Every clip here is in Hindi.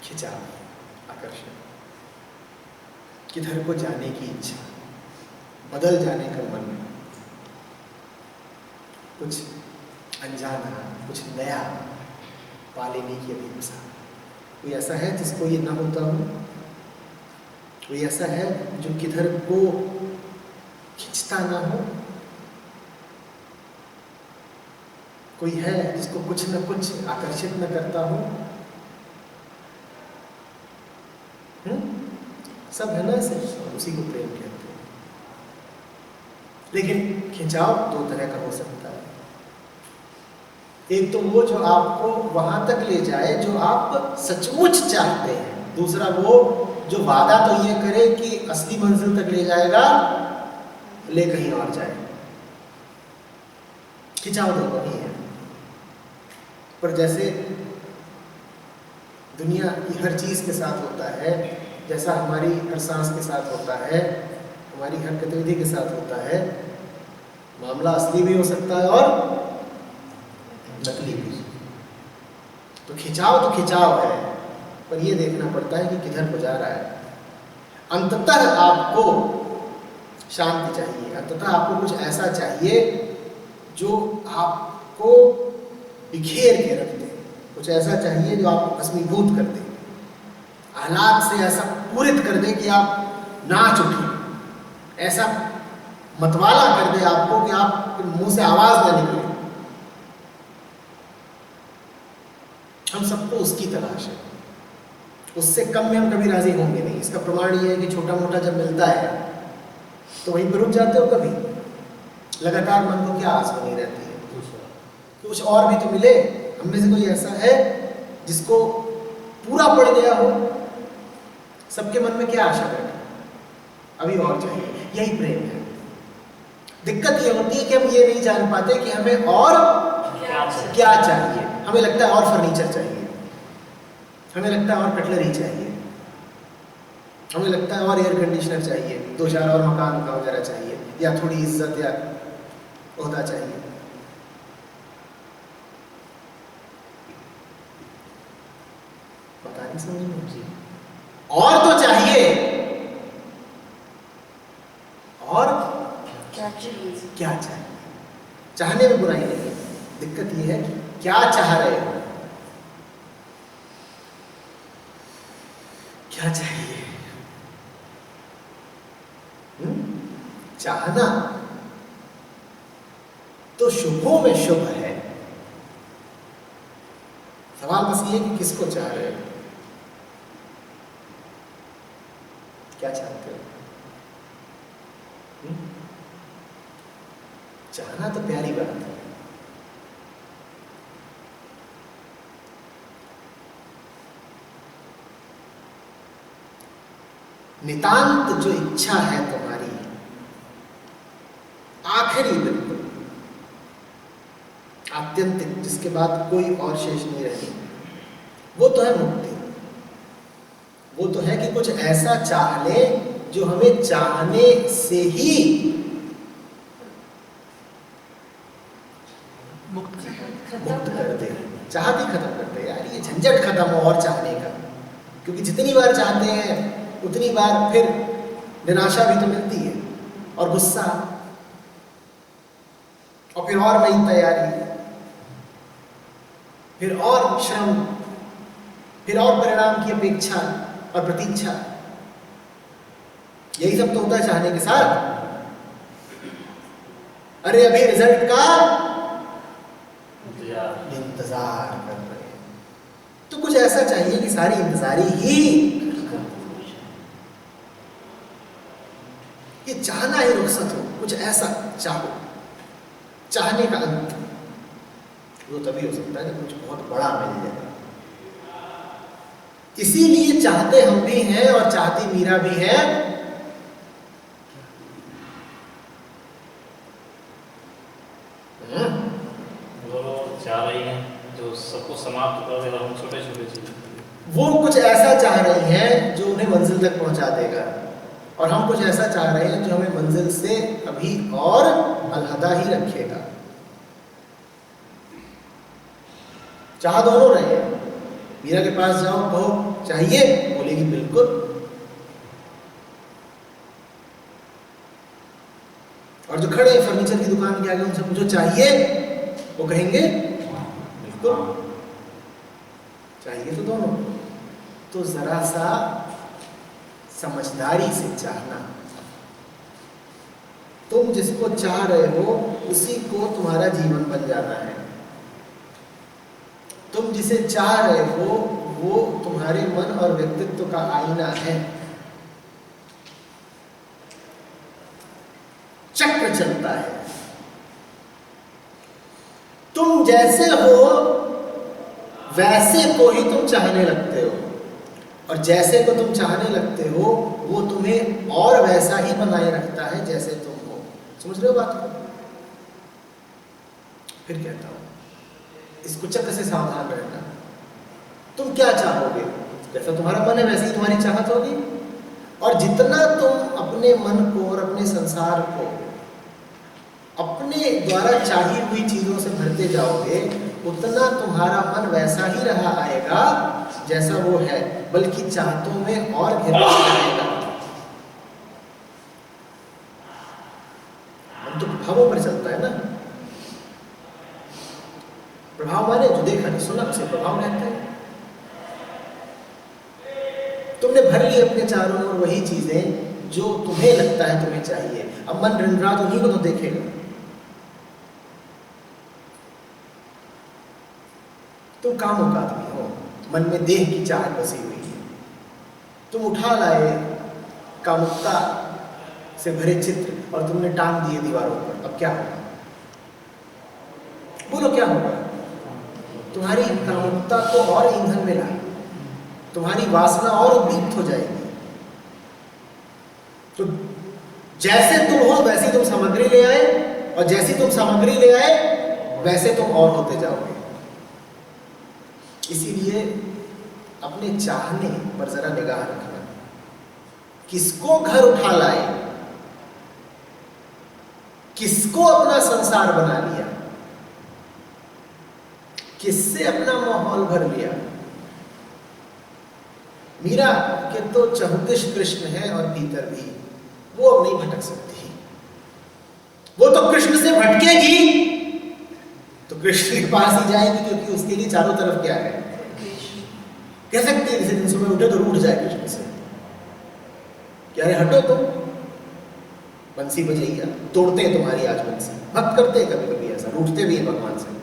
खिंचाव, आकर्षण, किधर को जाने की इच्छा, बदल जाने का मन, कुछ अनजाना, कुछ नया पा लेने की अभिप्सा। कोई ऐसा है जिसको ये ना होता हो? कोई ऐसा है जो किधर को खिंचता ना हो? कोई है जिसको कुछ न कुछ आकर्षित न करता हो? सब है ना, सिर्फ उसी को प्रेम कहते हैं। लेकिन खिंचाव दो तरह का हो सकता है। एक तो वो जो आपको वहां तक ले जाए जो आप सचमुच चाहते हैं, दूसरा वो जो वादा तो ये करे कि असली मंजिल तक ले जाएगा, ले कहीं और जाए। खिंचाव दोनों ही है। पर जैसे दुनिया की हर चीज के साथ होता है, जैसा हमारी हर सांस के साथ होता है, हमारी हर गतिविधि के साथ होता है, मामला असली भी हो सकता है और नकली भी। तो खिंचाव है, पर यह देखना पड़ता है कि किधर को जा रहा है। अंततः आपको शांति चाहिए, अंततः आपको कुछ ऐसा चाहिए जो आपको बिखेर के रख दे, कुछ ऐसा चाहिए जो आपको भस्मीभूत कर दे, हालात से ऐसा पूरित कर दे कि आप नाच उठे, ऐसा मतवाला कर दे आपको कि आप मुंह से आवाज ना निकले। हम सबको उसकी तलाश है, उससे कम में हम कभी राजी होंगे नहीं। इसका प्रमाण ये है कि छोटा मोटा जब मिलता है तो वहीं पर रुक जाते हो। कभी लगातार मन को क्या आस बनी रहती है कि कुछ और भी तो मिले। हम में से कोई ऐसा है जिसको पूरा पड़ गया हो? सबके मन में क्या आशा बैठी, अभी और चाहिए। यही प्रेम है। दिक्कत ये होती है कि हम ये नहीं जान पाते कि हमें और क्या चाहिए। हमें लगता है और फर्नीचर चाहिए, हमें लगता है और कटलरी चाहिए, हमें लगता है और एयर कंडीशनर चाहिए, 2-4 और मकान का वगैरह चाहिए, या थोड़ी इज्जत या ओहदा चाहिए। पता नहीं समझ में। और तो चाहिए, और क्या चाहिए? चाहने में बुराई नहीं है, दिक्कत यह है कि क्या चाह रहे हो, क्या चाहिए। चाहना तो शुभों में शुभ है। सवाल बस ये कि किसको चाह रहे हो, क्या चाहते हो। चाहना तो प्यारी बात है। नितांत जो इच्छा है तुम्हारी, आखिरी बिल्कुल आत्यंतिक, जिसके बाद कोई और शेष नहीं रही, वो तो है मुक्ति। वो तो है कि कुछ ऐसा चाह ले जो हमें चाहने से ही मुक्त कर दे, चाहत ही खत्म कर दे। यार ये झंझट खत्म हो और चाहने का, क्योंकि जितनी बार चाहते हैं उतनी बार फिर निराशा भी तो मिलती है, और गुस्सा, और फिर और नई तैयारी, फिर और श्रम, फिर और परिणाम की अपेक्षा और प्रतीक्षा। यही सब तो होता है चाहने के साथ। अरे अभी रिजल्ट का इंतजार कर रहे हैं, तो कुछ ऐसा चाहिए कि सारी इंतजारी ही, ये चाहना ही रुखसत हो। कुछ ऐसा चाहो, चाहने का अंत वो तभी हो सकता है जब कुछ बहुत बड़ा मिल जाए। इसीलिए चाहते हम भी हैं और चाहती मीरा भी है। वो चाह रही हैं जो सबको समाप्त कर देगा, हम छोटे छोटे चीज। वो कुछ ऐसा चाह रही हैं जो उन्हें मंजिल तक पहुंचा देगा, और हम कुछ ऐसा चाह रहे हैं जो हमें मंजिल से अभी और अलहदा ही रखेगा। चाह दोनों रहे हैं। मीरा के पास जाओ, कहो चाहिए, बोलेगी बिल्कुल। और जो खड़े फर्नीचर की दुकान के आगे उनसे पूछो चाहिए, वो कहेंगे बिल्कुल। चाहिए तो दोनों। तो जरा सा समझदारी से चाहना। तुम जिसको चाह रहे हो उसी को तुम्हारा जीवन बन जाना है। तुम जिसे चाह रहे हो वो तुम्हारे मन और व्यक्तित्व का आईना है। चक्र चलता है। तुम जैसे हो वैसे को ही तुम चाहने लगते हो, और जैसे को तुम चाहने लगते हो वो तुम्हें और वैसा ही बनाए रखता है जैसे तुम हो। समझ रहे हो बात को? फिर कहता हूं, इसको चक्र से सावधान रहना। तुम क्या चाहोगे, जैसा तुम्हारा मन है वैसे ही तुम्हारी चाहत होगी। और जितना तुम अपने मन को और अपने संसार को अपने द्वारा चाही हुई चीजों से भरते जाओगे, उतना तुम्हारा मन वैसा ही रहा आएगा जैसा वो है, बल्कि चाहतों में और घिरता जाएगा। मन तो प्रभावों पर चलता है ना। प्रभाव माने जो देखा नहीं सुना उसे प्रभाव कहते हैं। तुमने भर ली अपने चारों ओर वही चीजें जो तुम्हें लगता है तुम्हें चाहिए। अब मन दिन रात उन्हीं को तो देखेगा। तुम कामुक आदमी हो, मन में देह की चाहत बसी हुई है। तुम उठा लाए कामुकता से भरे चित्र और तुमने टांग दिए दीवारों पर। अब क्या होगा? बोलो क्या होगा? तुम्हारी कामुकता को और ईंधन मिला, तुम्हारी वासना और उद्दीप्त हो जाएगी। तो जैसे तुम हो वैसी तुम सामग्री ले आए, और जैसी तुम सामग्री ले आए वैसे तुम और होते जाओगे। इसीलिए अपने चाहने पर जरा निगाह रखना। किसको घर उठा लाए, किसको अपना संसार बना लिया, किससे अपना माहौल भर लिया। मीरा के तो चहुदिश कृष्ण है और भीतर भी, वो अब नहीं भटक सकती। वो तो कृष्ण से भटकेगी तो कृष्ण के पास ही जाएगी, क्योंकि उसके लिए चारों तरफ क्या है? कह सकते हैं जैसे दिन सुबह उठे तो रूठ जाए कृष्ण से, क्या रे हटो तुम, बंसी बजैया, तोड़ते हैं तुम्हारी आज बंसी। भक्त करते हैं कभी कभी ऐसा, रूठते भी हैं भगवान से।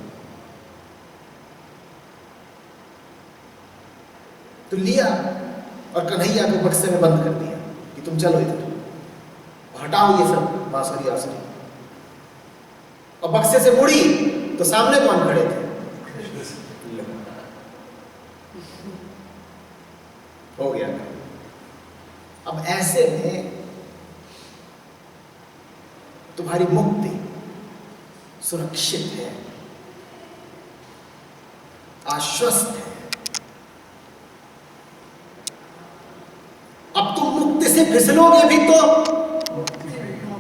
तो लिया और कन्हैया को बक्से में बंद कर दिया कि तुम चलो इधर, हटाओ ये सब बांसुरी आसुरी। और बक्से से मुड़ी तो सामने कौन खड़े थे? हो गया। अब ऐसे में तुम्हारी मुक्ति सुरक्षित है, आश्वस्त है। अब तुम मुक्ति से फिसलोगे भी तो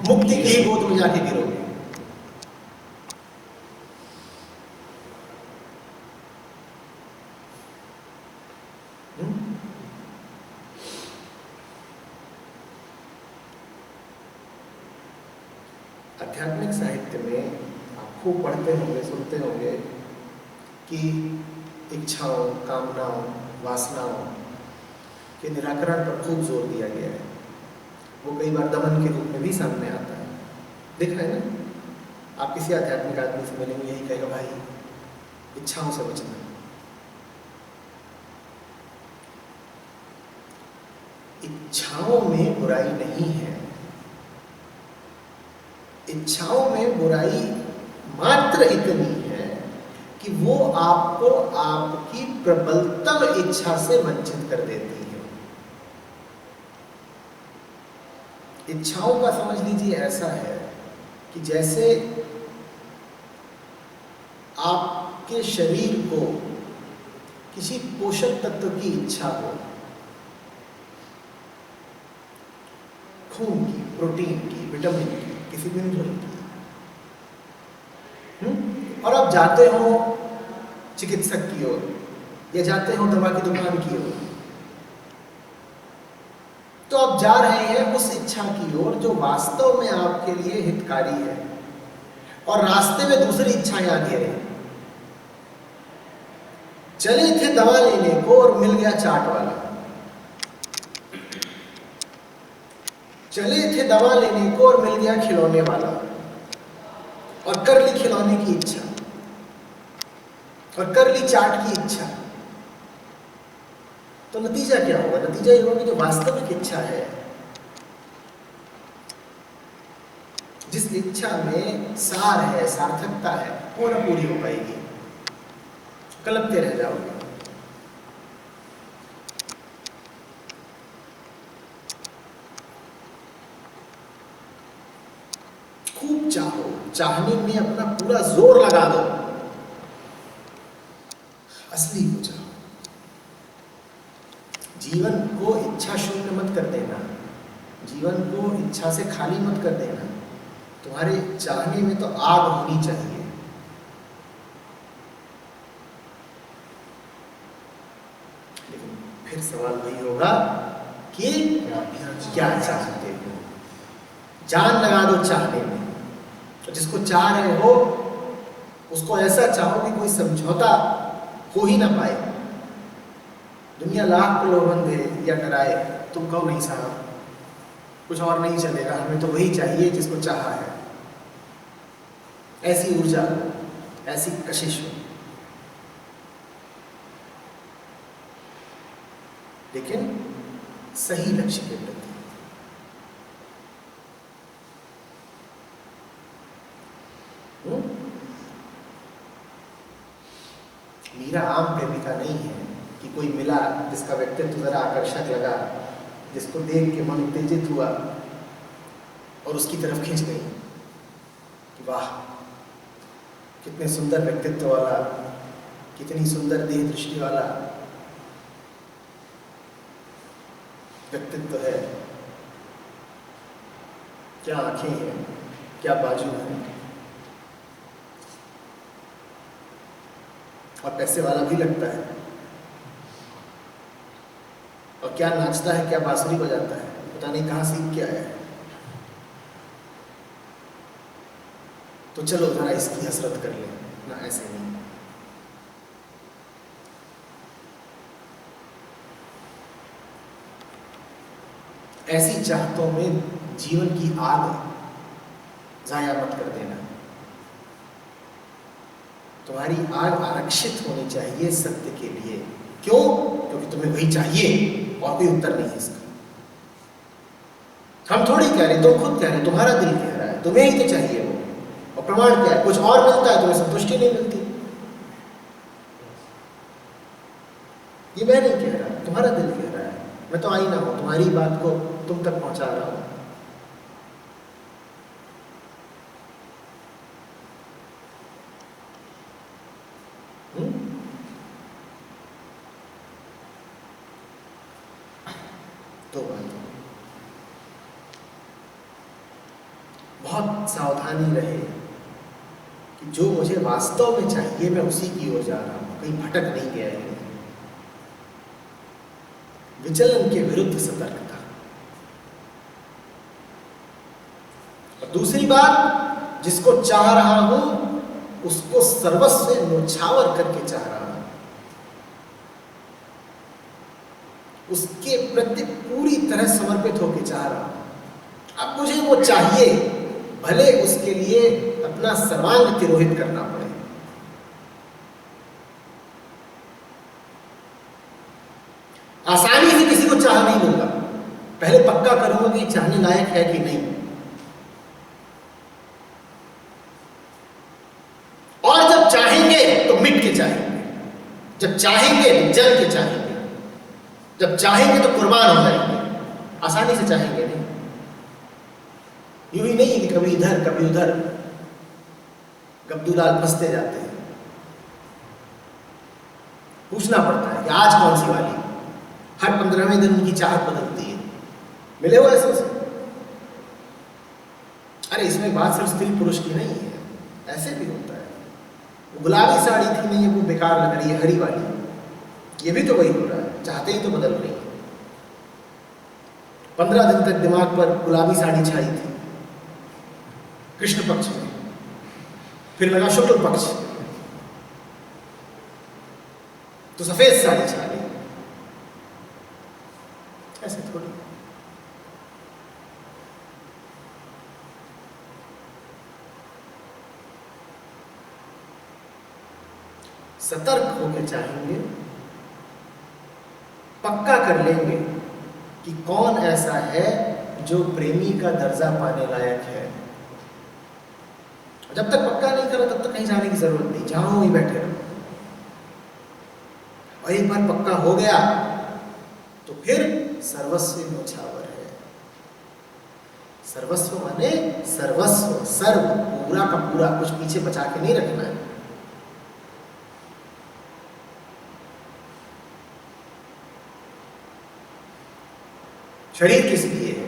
मुक्ति की ही गोद में जाके गिरोगे। आध्यात्मिक साहित्य में आप खूब पढ़ते होंगे, सुनते होंगे कि इच्छाओं, कामनाओं, वासनाओं के निराकरण पर खूब जोर दिया गया है। वो कई बार दमन के रूप में भी सामने आता है। देखा है ना? आप किसी आध्यात्मिक आदमी से मिलेंगे, यही कहेगा भाई इच्छाओं से बचना। इच्छाओं में बुराई नहीं है। इच्छाओं में बुराई मात्र इतनी है कि वो आपको आपकी प्रबलतम इच्छा से वंचित कर देती है। इच्छाओं का समझ लीजिए ऐसा है कि जैसे आपके शरीर को किसी पोषक तत्व की इच्छा हो, खून की, प्रोटीन की, विटामिन की, किसी मिनरल की, और आप जाते हो चिकित्सक की ओर, या जाते हो दवा की दुकान की ओर, तो आप जा रहे हैं उस इच्छा की ओर जो वास्तव में आपके लिए हितकारी है, और रास्ते में दूसरी इच्छाएं आ घेरे। चले थे दवा लेने को और मिल गया चाट वाला, चले थे दवा लेने को और मिल गया खिलौने वाला, और कर ली खिलौने की इच्छा और कर ली चाट की इच्छा, तो नतीजा क्या होगा? नतीजा ये होगा कि जो वास्तविक इच्छा है, जिस इच्छा में सार है, सार्थकता है, वो न पूरी हो पाएगी, कलपते रह जाओगे। खूब चाहो, चाहने में अपना पूरा जोर लगा दो, असली हो जाओ। जीवन को इच्छा शून्य मत कर देना, जीवन को इच्छा से खाली मत कर देना। तुम्हारे चाहने में तो आग होनी चाहिए। लेकिन फिर सवाल वही होगा कि क्या चाहते हो? जान लगा दो चाहने में। तो जिसको चाह रहे हो उसको ऐसा चाहो कि कोई समझौता हो ही ना पाए। दुनिया लाख प्रलोभन दे या डराए, तुम कहो नहीं साहब कुछ और नहीं चलेगा, हमें तो वही चाहिए जिसको चाहा है। ऐसी ऊर्जा हो, ऐसी कशिश हो। लेकिन सही लक्ष्य के प्रति। मीरा आम प्रेमिका नहीं है कि कोई मिला जिसका व्यक्तित्व जरा आकर्षक लगा, जिसको देख के मन उत्तेजित हुआ और उसकी तरफ खिंच गई कि वाह कितने सुंदर व्यक्तित्व वाला, कितनी सुंदर देह दृष्टि वाला व्यक्तित्व है, क्या आंखें हैं, क्या बाजू है, और पैसे वाला भी लगता है, और क्या नाचता है, क्या बांसुरी बजाता है, पता नहीं कहाँ सीख के आया है। तो चलो जरा इसकी हसरत कर लें ना, ऐसे नहीं। ऐसी चाहतों में जीवन की आग जाया मत कर देना। तुम्हारी आग आरक्षित होनी चाहिए सत्य के लिए। क्यों? क्योंकि तुम्हें वही चाहिए और कोई उत्तर नहीं है इसका। हम थोड़ी कह रहे, तुम खुद कह रहे, तुम्हारा दिल कह रहा है, तुम्हें ही तो चाहिए वो। और प्रमाण क्या है? कुछ और मिलता है तुम्हें संतुष्टि नहीं मिलती। ये मैं नहीं कह रहा, तुम्हारा दिल कह रहा है। मैं तो आईना हूं, तुम्हारी बात को तुम तक पहुंचा रहा हूं। तो बहुत सावधानी रहे कि जो मुझे वास्तव में चाहिए मैं उसी की ओर जा रहा हूं, कहीं भटक नहीं गया है। विचलन के विरुद्ध सतर्कता। और दूसरी बात, जिसको चाह रहा हूं उसको सर्वस्व से न्योछावर करके चाह रहा हूं, उसके प्रति पूरी तरह समर्पित होकर चाह रहा हूं। अब मुझे वो चाहिए, भले उसके लिए अपना सर्वांग तिरोहित करना पड़े। आसानी से किसी को चाह नहीं दूंगा, पहले पक्का करूंगा कि चाहने लायक है कि नहीं। और जब चाहेंगे तो मिट के चाहेंगे, जब चाहेंगे तो जल के चाहेंगे, जब चाहेंगे तो कुर्बान हो जाएंगे। आसानी से चाहेंगे नहीं। यूं ही नहीं है कि कभी इधर कभी उधर गब्दूलाल फंसते जाते हैं। पूछना पड़ता है कि आज कौन सी वाली। हर 15वें दिन उनकी चाहत बदलती है। मिले हो ऐसे से? अरे इसमें बात सिर्फ स्त्री पुरुष की नहीं है, ऐसे भी होता है। गुलाबी साड़ी थी, नहीं वो बेकार लग रही है हरी वाली, ये भी तो वही हो रहा है, चाहते ही तो बदल रही है। 15 दिन तक दिमाग पर गुलाबी साड़ी छाई थी कृष्ण पक्ष में, फिर लगा शुक्ल पक्ष तो सफेद साड़ी छा ली। ऐसे थोड़ी। सतर्क होकर चाहेंगे, पक्का कर लेंगे कि कौन ऐसा है जो प्रेमी का दर्जा पाने लायक है। जब तक पक्का नहीं करा तब तक कहीं जाने की जरूरत नहीं, जहां हो वहीं बैठे रहो। और एक बार पक्का हो गया तो फिर सर्वस्व न्योछावर है। सर्वस्व माने सर्वस्व, सर्व, पूरा का पूरा, कुछ पीछे बचा के नहीं रखना है। शरीर किस लिए है?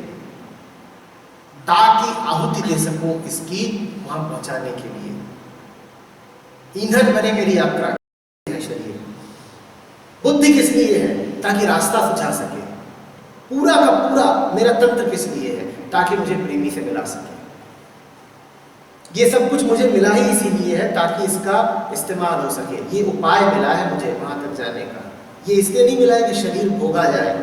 ताकि आहुति दे सकूं इसकी वहां पहुंचाने के लिए, ईंधन बने मेरी यात्रा है शरीर। बुद्धि किस लिए है? ताकि रास्ता सुझा सके। पूरा का पूरा मेरा तंत्र किस लिए है? ताकि मुझे प्रेमी से मिला सके। ये सब कुछ मुझे मिला ही इसीलिए है ताकि इसका इस्तेमाल हो सके। ये उपाय मिला है मुझे वहां तक जाने का। ये इसलिए नहीं मिला है कि शरीर भोगा जाए।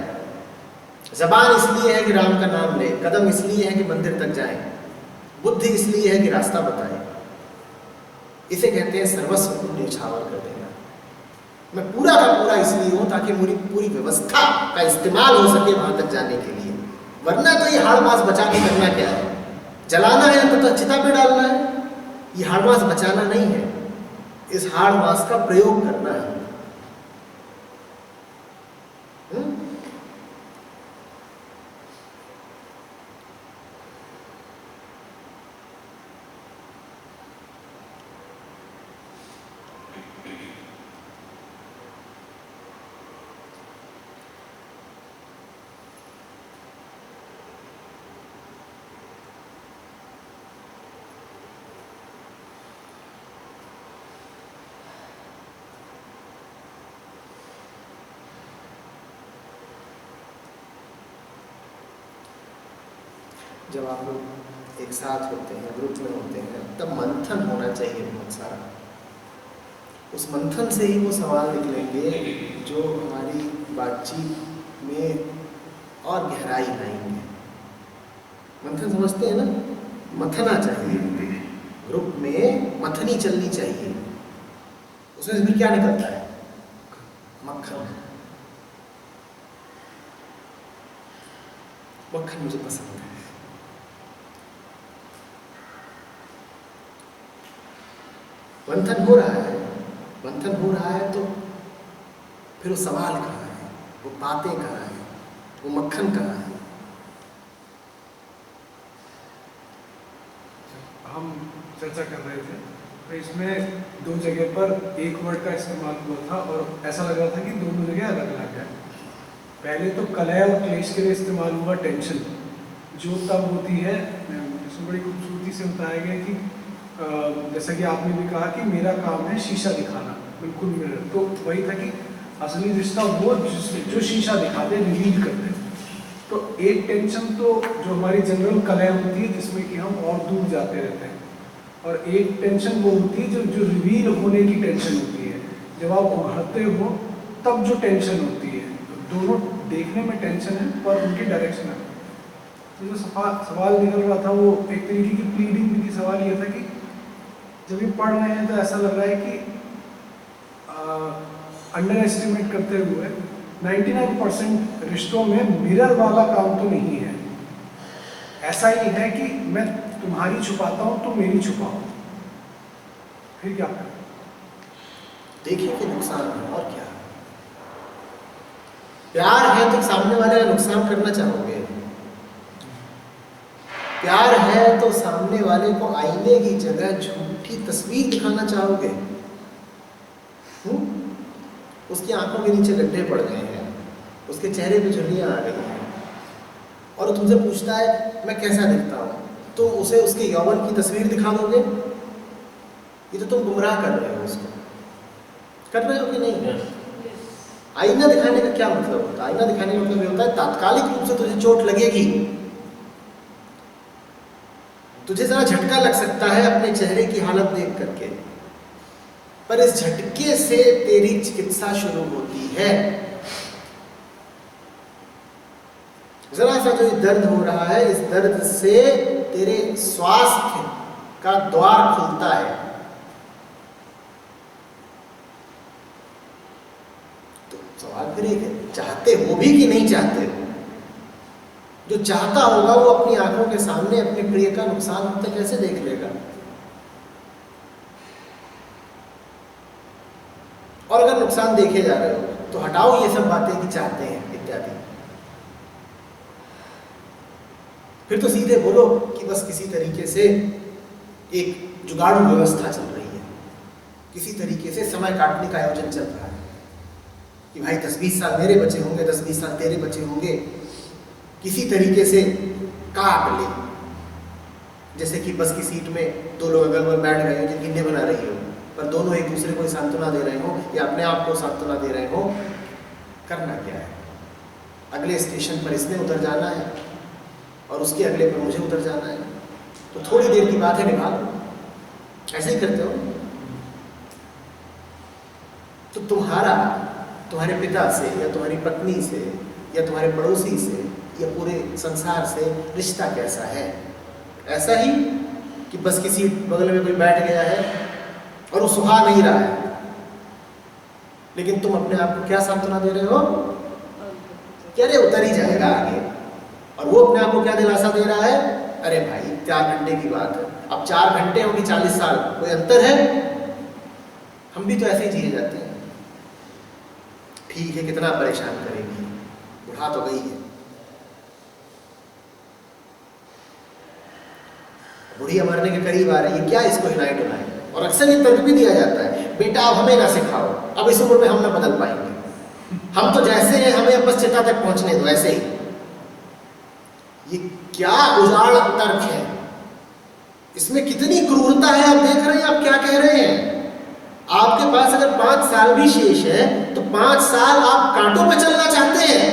जबान इसलिए है कि राम का नाम ले, कदम इसलिए है कि मंदिर तक जाए, बुद्धि इसलिए है कि रास्ता बताए। इसे कहते हैं सर्वस्व को न्योछावर कर देना। मैं पूरा का पूरा इसलिए हूं ताकि मेरी पूरी व्यवस्था का इस्तेमाल हो सके वहां तक जाने के लिए। वरना तो ये हाड़ मास बचा के करना क्या है? जलाना है तो चिता पे डालना है। ये हाड़ मास बचाना नहीं है, इस हाड़ मास का प्रयोग करना है। जब आप लोग एक साथ होते हैं, ग्रुप में होते हैं, तब मंथन होना चाहिए बहुत सारा। उस मंथन से ही वो सवाल निकलेंगे जो हमारी बातचीत में और गहराई लाएंगे। मंथन समझते हैं ना? मथना चाहिए, ग्रुप में मथनी चलनी चाहिए। उसमें से फिर क्या निकलता है? मक्खन। मक्खन मुझे पसंद है। मंथन हो रहा है, मंथन हो रहा है तो फिर वो सवाल कहाँ है, वो बातें कहाँ है, वो मक्खन कहाँ है? हम चर्चा कर रहे थे तो इसमें दो जगह पर एक वर्ड का इस्तेमाल हुआ था और ऐसा लग रहा था कि दोनों जगह अलग अलग है। पहले तो कलह और क्लेश के लिए इस्तेमाल हुआ टेंशन, जो तब होती है, इसमें बड़ी खूबसूरती से बताया गया कि जैसा कि आपने भी कहा कि मेरा काम है शीशा दिखाना, बिल्कुल मिरर। तो वही था कि असली रिश्ता वो जो शीशा दिखाते, रिवील करते हैं। तो एक टेंशन तो जो हमारी जनरल कलह होती है जिसमें कि हम और दूर जाते रहते हैं, और एक टेंशन वो होती है जो रिवील होने की टेंशन होती है। जब आप उभरते हो तब जो टेंशन होती है, तो दोनों देखने में टेंशन है पर उनकी डायरेक्शन है। तो जो सवाल निकल रहा था वो एक तरीके की प्लीडिंग भी थी। सवाल ये था कि जब ये पढ़ रहे हैं तो ऐसा लग रहा है कि अंडर एस्टिमेट करते हुए 99% रिश्तों में मिरर वाला काम तो नहीं है। ऐसा ही है कि मैं तुम्हारी छुपाता हूं तो मेरी छुपाओ, फिर क्या करें? देखिए कि नुकसान है और क्या। प्यार है तो सामने वाले का नुकसान करना चाहोगे? प्यार है तो सामने वाले को आईने की जगह झूठी तस्वीर दिखाना चाहोगे? उसकी आंखों के नीचे गड्ढे पड़ गए हैं, उसके चेहरे पे झुर्रियां आ गई हैं, और वो तुमसे पूछता है मैं कैसा दिखता हूँ, तो उसे उसके यौवन की तस्वीर दिखा दोगे ये तो तुम गुमराह कर रहे हो उसको। कर रहे हो कि नहीं? Yes. आईना दिखाने का क्या मतलब होता है? आईना दिखाने का मतलब ये होता है तात्कालिक रूप से तुझे चोट लगेगी, तुझे जरा झटका लग सकता है अपने चेहरे की हालत देख करके, पर इस झटके से तेरी चिकित्सा शुरू होती है। जरा सा जो दर्द हो रहा है, इस दर्द से तेरे स्वास्थ्य का द्वार खुलता है। तो सवाल फिर एक है, चाहते हो भी कि नहीं चाहते हो? जो चाहता होगा वो अपनी आंखों के सामने अपने प्रिय का नुकसान होते कैसे देख लेगा? और अगर नुकसान देखे जा रहे हो तो हटाओ ये सब बातें कि चाहते हैं इत्यादि। फिर तो सीधे बोलो कि बस किसी तरीके से एक जुगाड़ू व्यवस्था चल रही है, किसी तरीके से समय काटने का आयोजन चल रहा है कि भाई 10-20 साल मेरे बचे होंगे, 10-20 साल तेरे बचे होंगे, किसी तरीके से काट ले। जैसे कि बस की सीट में दो लोग अगल बगल बैठ गए हो, गिन्ने बना रही हो, पर दोनों एक दूसरे को सांत्वना दे रहे हो या अपने आप को सांत्वना दे रहे हो। करना क्या है? अगले स्टेशन पर इसने उतर जाना है और उसके अगले पर मुझे उतर जाना है, तो थोड़ी देर की बात है, निभा लो। ऐसे ही करते हो। तो तुम्हारे पिता से या तुम्हारी पत्नी से या तुम्हारे पड़ोसी से या पूरे संसार से रिश्ता कैसा है? ऐसा ही कि बस की सीट बगल में कोई बैठ गया है और वो सुहा नहीं रहा है, लेकिन तुम अपने आप को क्या सांत्वना दे रहे हो? क्या रे उतर ही जाएगा आगे। और वो अपने आप को क्या दिलासा दे रहा है? अरे भाई 4 घंटे की बात है, अब 4 घंटे होगी 40 साल, कोई अंतर है? हम भी तो ऐसे ही जिए जाते हैं। ठीक है, कितना परेशान करेगी, बुढ़ा तो गई है। बुढ़िया मरने के करीब आ रही है, क्या इसको हिलाए डुलाए? और अक्सर ये तर्क भी दिया जाता है, बेटा अब हमें ना सिखाओ, अब इस उम्र में हम ना बदल पाएंगे, हम तो जैसे हैं हमें बस चिता तक पहुंचने दो, ऐसे ही। ये क्या उजाड़ तर्क है? इसमें कितनी क्रूरता है, आप देख रहे हैं आप क्या कह रहे हैं? आपके पास अगर 5 साल भी शेष है तो 5 साल आप कांटों पे चलना चाहते हैं,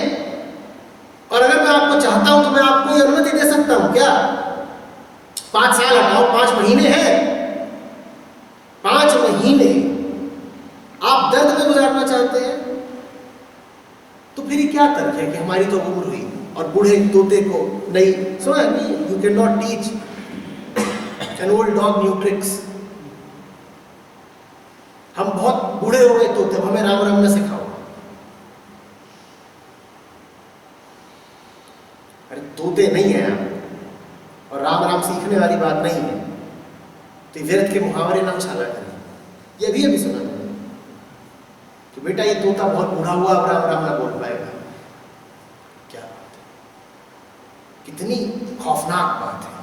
और अगर मैं आपको चाहता हूं तो मैं आपको ये अनुमति दे सकता हूं क्या? 5 साल हटाओ, 5 महीने हैं, 5 महीने आप दर्द में गुजारना चाहते हैं, तो फिर क्या तर्क है कि हमारी तो उम्र हुई और बूढ़े तोते को नहीं सुना? You can not teach an old dog new tricks. हम बहुत बूढ़े हो गए तोते, अब हमें राम राम न सिखाओ। अरे तोते नहीं है आप, और राम राम सीखने वाली बात नहीं है, तो व्यर्थ के मुहावरे ना उछाला करें। ये भी अभी सुना मैंने कि बेटा ये तोता बहुत बूढ़ा हुआ, अब राम राम ना बोल पाएगा। क्या बात है, कितनी खौफनाक बात है।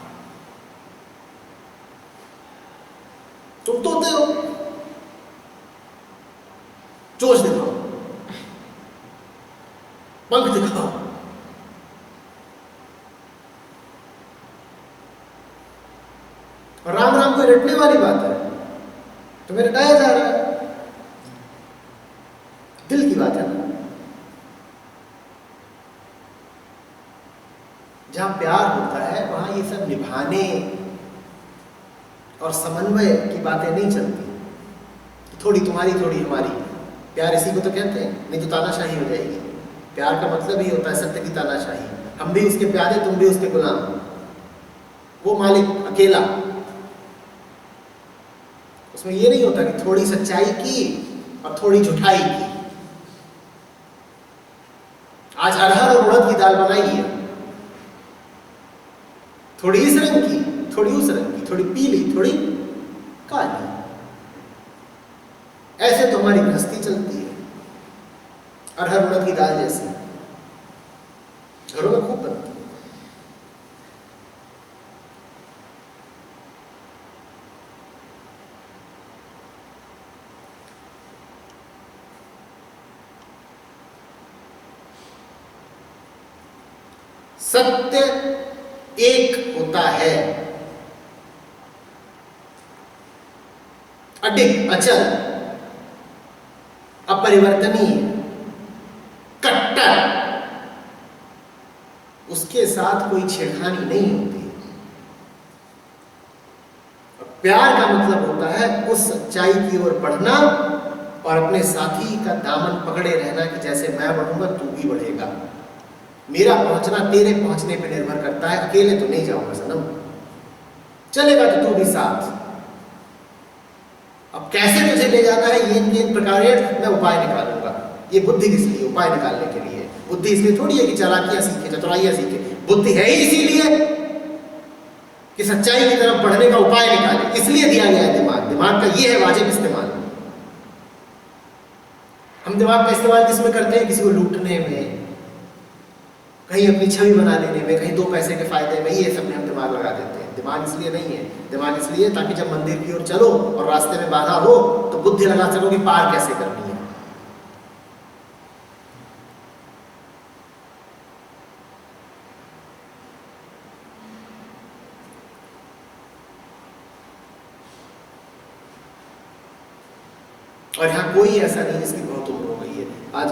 तुम तोते हो, जोश दिखाओ, पंख दिखाओ, और राम राम को रटने वाली बात है, तुम्हें रटाया जा रहा है। दिल की बात है ना, जहां प्यार होता है वहां ये सब निभाने और समन्वय की बातें नहीं चलती। थोड़ी तुम्हारी थोड़ी हमारी, प्यार इसी को तो कहते हैं, नहीं तो तानाशाही हो जाएगी। प्यार का मतलब ही होता है सत्य की तानाशाही। हम भी उसके प्यारे, तुम भी उसके गुलाम, वो मालिक अकेला। उसमें ये नहीं होता कि थोड़ी सच्चाई की और थोड़ी झूठाई की। आज अरहर और उड़द की दाल बनाई है, थोड़ी इस रंग की, थोड़ी उस रंग की, थोड़ी पीली, थोड़ी काली। ऐसे तो हमारी गृहस्थी चलती है, अरहर उड़द की दाल जैसी, घरों में खूब बनती है। सत्य एक होता है, अडिग, अचल, अपरिवर्तनीय, कट्टर, उसके साथ कोई छेड़खानी नहीं होती। प्यार का मतलब होता है उस सच्चाई की ओर बढ़ना और अपने साथी का दामन पकड़े रहना कि जैसे मैं बढ़ूंगा तू भी बढ़ेगा। मेरा पहुंचना तेरे पहुंचने पर निर्भर करता है, अकेले तो नहीं जाऊंगा सनम, चलेगा तो तू भी साथ। अब कैसे तुझे ले जाना है ये प्रकार मैं उपाय निकालूंगा। ये बुद्धि किस लिए? उपाय निकालने के लिए। बुद्धि इसलिए थोड़ी है कि चालाकियां सीखे, चतुराइयां सीखे। बुद्धि है ही इसीलिए कि सच्चाई की तरफ बढ़ने का उपाय निकाले, इसलिए दिया गया है दिमाग। दिमाग का ये है वाजिब इस्तेमाल। हम दिमाग का इस्तेमाल किसमें करते हैं? किसी को लूटने में, कहीं अपनी छवि बना लेने में, कहीं दो पैसे के फायदे में, ये सब में हम दिमाग लगा देते हैं। दिमाग इसलिए नहीं है, दिमाग इसलिए ताकि जब मंदिर की ओर चलो और रास्ते में बाधा हो तो बुद्धि लगा सको कि पार कैसे करनी है। और यहाँ कोई ऐसा नहीं जिसकी बहुत उम्र हो गई है। आज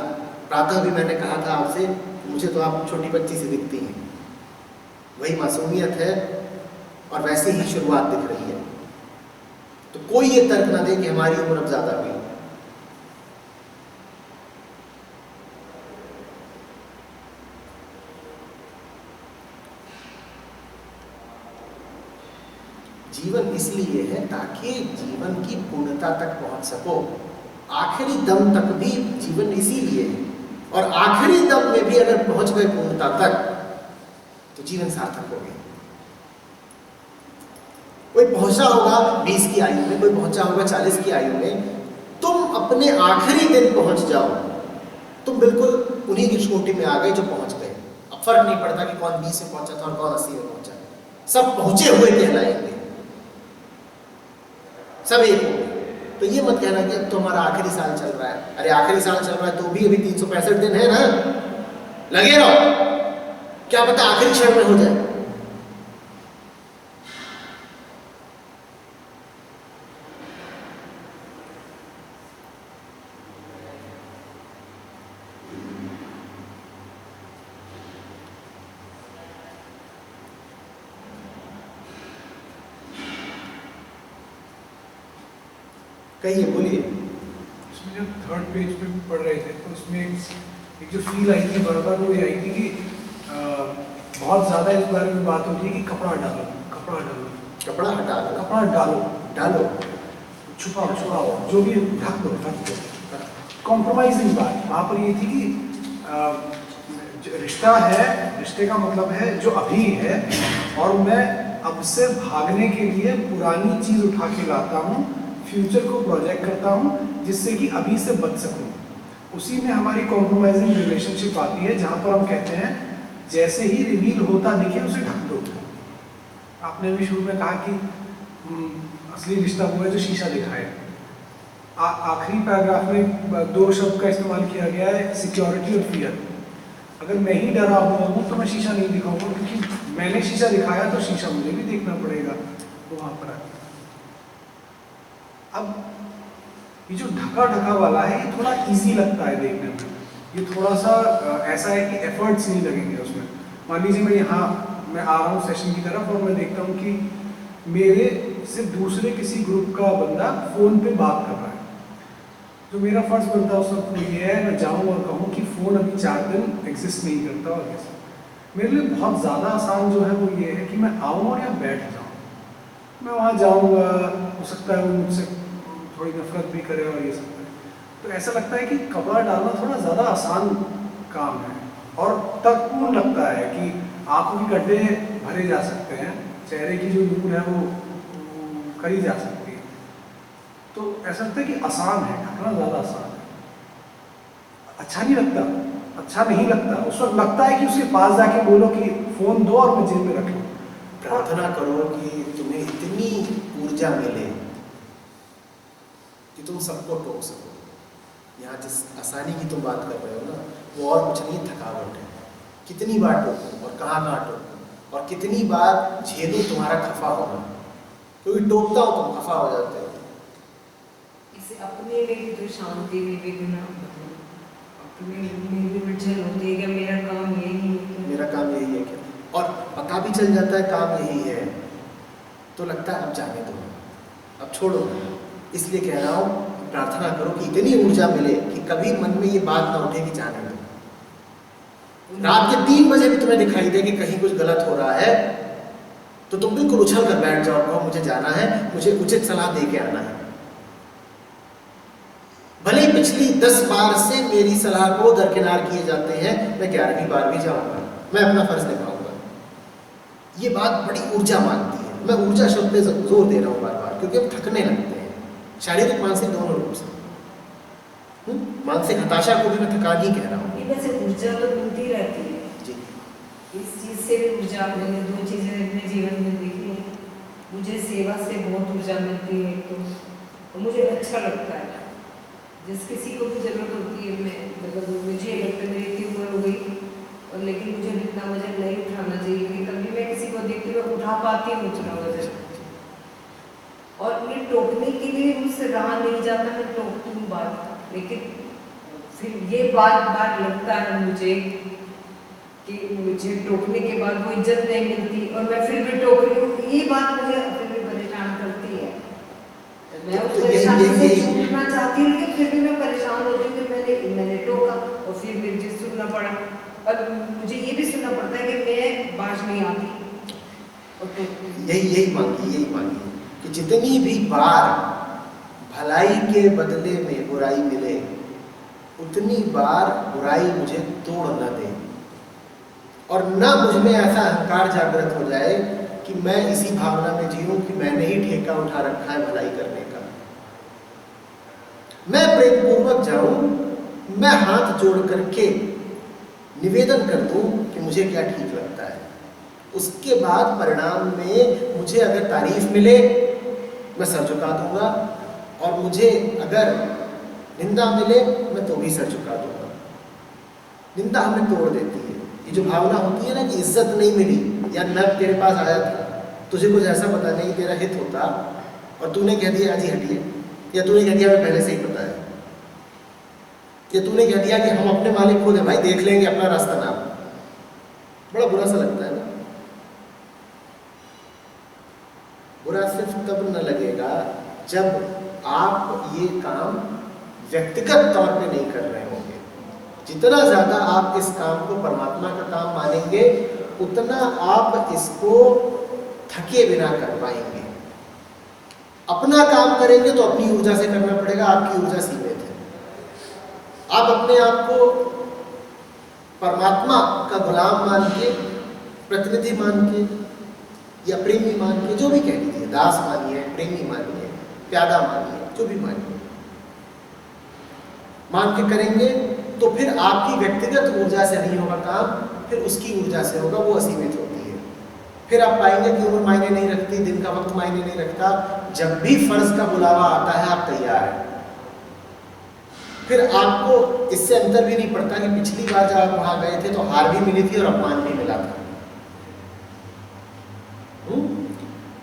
प्रातः भी मैंने कहा था आपसे, मुझे तो आप छोटी बच्ची से दिखती हैं, वही मासूमियत है और वैसी ही शुरुआत दिख रही है। तो कोई ये तर्क ना दे कि हमारी उम्र अब ज्यादा हुई। जीवन इसलिए है ताकि जीवन की पूर्णता तक पहुंच सको। आखिरी दम तक भी जीवन इसीलिए है, और आखिरी दम में भी अगर पहुंच गए पूर्णता तक तो जीवन सार्थक हो गया। कोई पहुंचा होगा 20 की आयु में, कोई पहुंचा होगा 40 की आयु में, तुम अपने आखिरी दिन पहुंच जाओ, तुम बिल्कुल उन्हीं की चोटी में आ गए जो पहुंच गए। अब फर्क नहीं पड़ता कि कौन 20 में पहुंचा था और कौन 80 में पहुंचा, सब पहुंचे हुए कहलाएंगे, सब एक हो गए। तो ये मत कहना कि अब तो हमारा आखिरी साल चल रहा है। अरे आखिरी साल चल रहा है तो भी अभी 365 दिन है ना, लगे रहो, क्या पता आखिरी क्षण में हो जाए। कहिए, बोलिए। इसमें जब थर्ड पेज पे पढ़ रहे थे तो उसमें एक जो फील आई थी बार बार, वो ये आई थी कि बहुत ज़्यादा इस बारे में बात होती है कि कपड़ा डालो, कपड़ा डालो, कपड़ा हटा लो, कपड़ा डालो, डालो, छुपाओ, छुपाओ, जो भी ढक दो, ढक दो। कॉम्प्रोमाइजिंग बात वहाँ पर ये थी कि रिश्ता है, रिश्ते का मतलब है जो अभी है, और मैं अब से भागने के लिए पुरानी चीज़ उठा के लाता हूँ, फ्यूचर को प्रोजेक्ट करता हूँ जिससे कि अभी से बच सकूँ। उसी में हमारी कॉम्प्रोमाइजिंग रिलेशनशिप आती है, जहाँ पर हम कहते हैं जैसे ही रिवील होता दिखे उसे ढक दो। आपने भी शुरू में कहा कि असली रिश्ता वो है जो शीशा दिखाए। आखिरी पैराग्राफ में 2 शब्द का इस्तेमाल किया गया है, सिक्योरिटी और फियर। अगर मैं ही डरा हुआ हूँ तो मैं शीशा नहीं दिखाऊंगा, क्योंकि मैंने शीशा दिखाया तो शीशा मुझे भी देखना पड़ेगा। तो वहाँ पर अब ये जो ढका ढका वाला है ये थोड़ा इजी लगता है देखने में, ये थोड़ा सा ऐसा है कि एफर्ट्स नहीं लगेंगे उसमें। मान लीजिए मैं आ रहा हूँ सेशन की तरफ और मैं देखता हूँ कि मेरे से दूसरे किसी ग्रुप का बंदा फ़ोन पे बात कर रहा है, तो मेरा फर्ज बनता है उस वक्त ये है मैं जाऊँ और कहूँ कि फ़ोन अभी 4 दिन एग्जिस्ट नहीं करता। और कैसे मेरे लिए बहुत ज़्यादा आसान जो है वो ये है कि मैं आऊँ और यहाँ बैठ जाऊँ। मैं वहाँ जाऊँगा, हो सकता है वो मुझसे थोड़ी नफरत भी करे और ये सब करे। तो ऐसा लगता है कि कपड़ा डालना थोड़ा ज़्यादा आसान काम है और तर्कपूर्ण लगता है कि आंखों के गड्ढे भरे जा सकते हैं, चेहरे की जो नूर है वो करी जा सकती है। तो ऐसा लगता है कि आसान है, ढकना ज़्यादा आसान है। अच्छा नहीं लगता, अच्छा नहीं लगता। उस वक्त लगता है कि उसके पास जाके बोलो कि फ़ोन दो और मैं जेब में रख लूँ। प्रार्थना करो कि तुम्हें इतनी ऊर्जा मिले कि तुम सबको टोक सको। यहाँ जिस आसानी की तुम बात कर रहे हो ना, वो और कुछ नहीं, थकावट है। कितनी बार टोकूं और कहाँ टोकूं और कितनी बार झेलूं तुम्हारा खफा होना, क्योंकि टोकता हो तुम खफा हो जाते हो। जैसे अपने में भी तो शांति में भी ना, अपने में भी उलझन होती है कि मेरा काम यही है क्या? मेरा काम यही है क्या, और पता भी चल जाता है काम यही है, तो लगता है अब जाने दो, अब छोड़ो। इसलिए कह रहा हूँ प्रार्थना करो कि इतनी ऊर्जा मिले कि कभी मन में ये बात ना उठे कि जाने दो। रात के 3 बजे भी तुम्हें दिखाई दे कि कहीं कुछ गलत हो रहा है, तो तुम बिल्कुल उछल कर बैठ जाओ, कहो मुझे जाना है, मुझे उचित सलाह दे के आना है। भले ही पिछली 10 बार से मेरी सलाह को दरकिनार किए जाते हैं, मैं 11वीं बार भी जाऊंगा, मैं अपना फर्ज निभाऊंगा। ये बात बड़ी ऊर्जा मांगती है। मैं ऊर्जा शब्द पे जोर दे रहा हूँ बार बार, क्योंकि हम थकने लगते हैं, शारीरिक मानसिक दोनों रूप से। मानसिक हताशा को भी मैं थकान ही कह रहा हूँ। वैसे ऊर्जा तो मिलती रहती है जी। इस चीज से भी ऊर्जा। मैंने 2 चीजें अपने जीवन में देखी है। मुझे सेवा से बहुत ऊर्जा मिलती है, तो मुझे अच्छा लगता है। जिस किसी को भी जरूरत होती है, मैं मतलब मुझे लगता है मेरी इतनी उम्र हो गई और लेकिन मुझे इतना वजन नहीं उठाना चाहिए, लेकिन तभी मैं किसी को देखती हूँ उठा पाती हूँ उतना वजन, और ये टोकने के लिए मुझसे रहा नहीं जाता, मैं टोकती हूँ बात, लेकिन फिर ये बात लगता है मुझे कि मुझे टोकने के बाद वो इज्जत नहीं मिलती और मैं फिर भी टोक रही हूँ। ये बात मुझे फिर भी परेशान करती है। मैं उस परेशानी से छूटना चाहती हूँ, लेकिन फिर भी मैं परेशान होती हूँ कि मैंने टोका और फिर मुझे सुनना पड़ा, और मुझे ये भी सुनना पड़ता है कि मैं बाज नहीं आती। यही मांगी कि जितनी भी बार भलाई के बदले में बुराई मिले, उतनी बार बुराई मुझे तोड़ न दे, और न मुझ में ऐसा अहंकार जागृत हो जाए कि मैं इसी भावना में जीऊं कि मैंने ही ठेका उठा रखा है भलाई करने का। मैं प्रेम पूर्वक जाऊं, मैं हाथ जोड़ करके निवेदन कर दूं कि मुझे क्या ठीक लगता है। उसके बाद परिणाम में मुझे अगर तारीफ मिले मैं सर झुका दूंगा, और मुझे अगर निंदा मिले मैं तो भी सर झुका दूंगा। निंदा हमें तोड़ देती है। ये जो भावना होती है ना कि इज्जत नहीं मिली, या मैं तेरे पास आया था, तुझे कुछ ऐसा पता नहीं तेरा हित होता और तूने कह दिया आज ही हटिए, या तूने कह दिया मैं पहले से ही पता है, या तूने कह दिया कि हम अपने मालिक खुद है भाई, देख लेंगे अपना रास्ता नाम। बड़ा बुरा सा लगता है ना। बुरा सिर्फ तब न लगेगा जब आप ये काम व्यक्तिगत तौर पे नहीं कर रहे होंगे। जितना ज्यादा आप इस काम को परमात्मा का काम मानेंगे, उतना आप इसको थके बिना कर पाएंगे। अपना काम करेंगे तो अपनी ऊर्जा से करना पड़ेगा, आपकी ऊर्जा सीमित है। आप अपने आप को परमात्मा का गुलाम मान के, प्रतिनिधि मान के, या प्रेमी मान के, जो भी कह लीजिए, दास मानिए, प्रेमी मानिए, प्यादा मानिए, जो भी मानिए, मान के करेंगे तो फिर आपकी व्यक्तिगत ऊर्जा से नहीं होगा काम, फिर उसकी ऊर्जा से होगा, वो असीमित होती है। फिर आप पाएंगे कि उम्र मायने नहीं रखती, दिन का वक्त मायने नहीं रखता। जब भी फर्ज का बुलावा आता है आप तैयार हैं। फिर आपको इससे अंतर भी नहीं पड़ता कि पिछली बार जब आप वहां गए थे तो हार भी मिली थी और अपमान भी मिला था।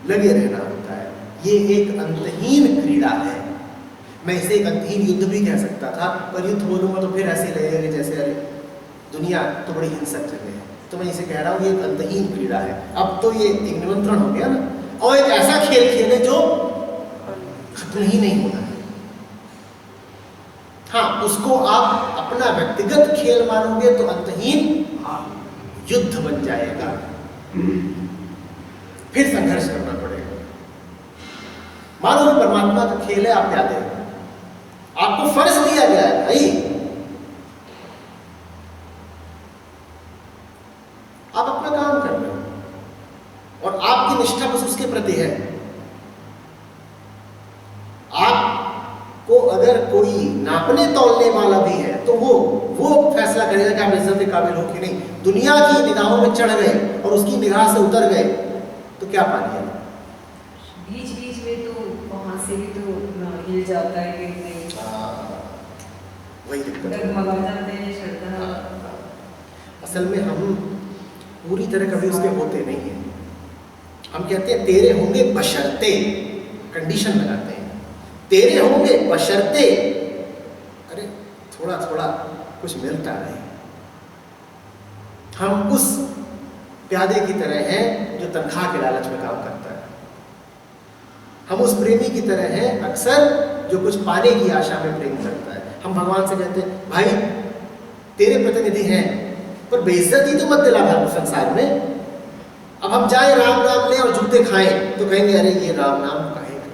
लगे रहना होता है। ये एक अंतहीन क्रीड़ा है। मैं इसे एक अंतहीन युद्ध भी कह सकता था, पर युद्ध बोलूंगा तो फिर ऐसे लगेगा कि जैसे अरे दुनिया तो बड़ी हिंसक जगह है। तो मैं इसे कह रहा हूँ ये एक अंतहीन क्रीड़ा है। अब तो ये एक निमंत्रण हो गया ना, और एक ऐसा खेल खेले जो खत्म ही नहीं होना है। हाँ, उसको आप अपना व्यक्तिगत खेल मानोगे तो अंतहीन युद्ध बन जाएगा, फिर संघर्ष करना पड़ेगा। मानो कि परमात्मा का खेल है, आप क्या दें, आपको फर्ज दिया गया है भाई, आप अपना काम कर रहे हो और आपकी निष्ठा बस उसके प्रति है। आपको अगर कोई नापने तौलने वाला भी है तो वो फैसला करेगा कि आप इज्जत के काबिल हो कि नहीं। दुनिया की निगाहों में चढ़ गए और उसकी निगाह से उतर गए तो क्या पा लिया? बीच बीच में तो वहां से भी तो हिल जाता है कि नहीं, वही दिक्कत डगमगा जाते हैं श्रद्धा। असल में हम पूरी तरह कभी उसके होते नहीं हैं। हम कहते हैं तेरे होंगे बशर्ते, कंडीशन लगाते हैं, तेरे होंगे बशर्ते, अरे थोड़ा थोड़ा कुछ मिलता रहे। हम उस प्यादे की तरह हैं जो तनख्वाह के लालच में काम करता है। हम उस प्रेमी की तरह हैं अक्सर जो कुछ पाने की आशा में प्रेम करता है। हम भगवान से कहते हैं भाई तेरे प्रतिनिधि हैं पर बेइज्जती तो मत दिला भाई संसार में। अब हम जाए राम नाम ले और जूते खाएं तो कहेंगे अरे ये राम नाम कहेगा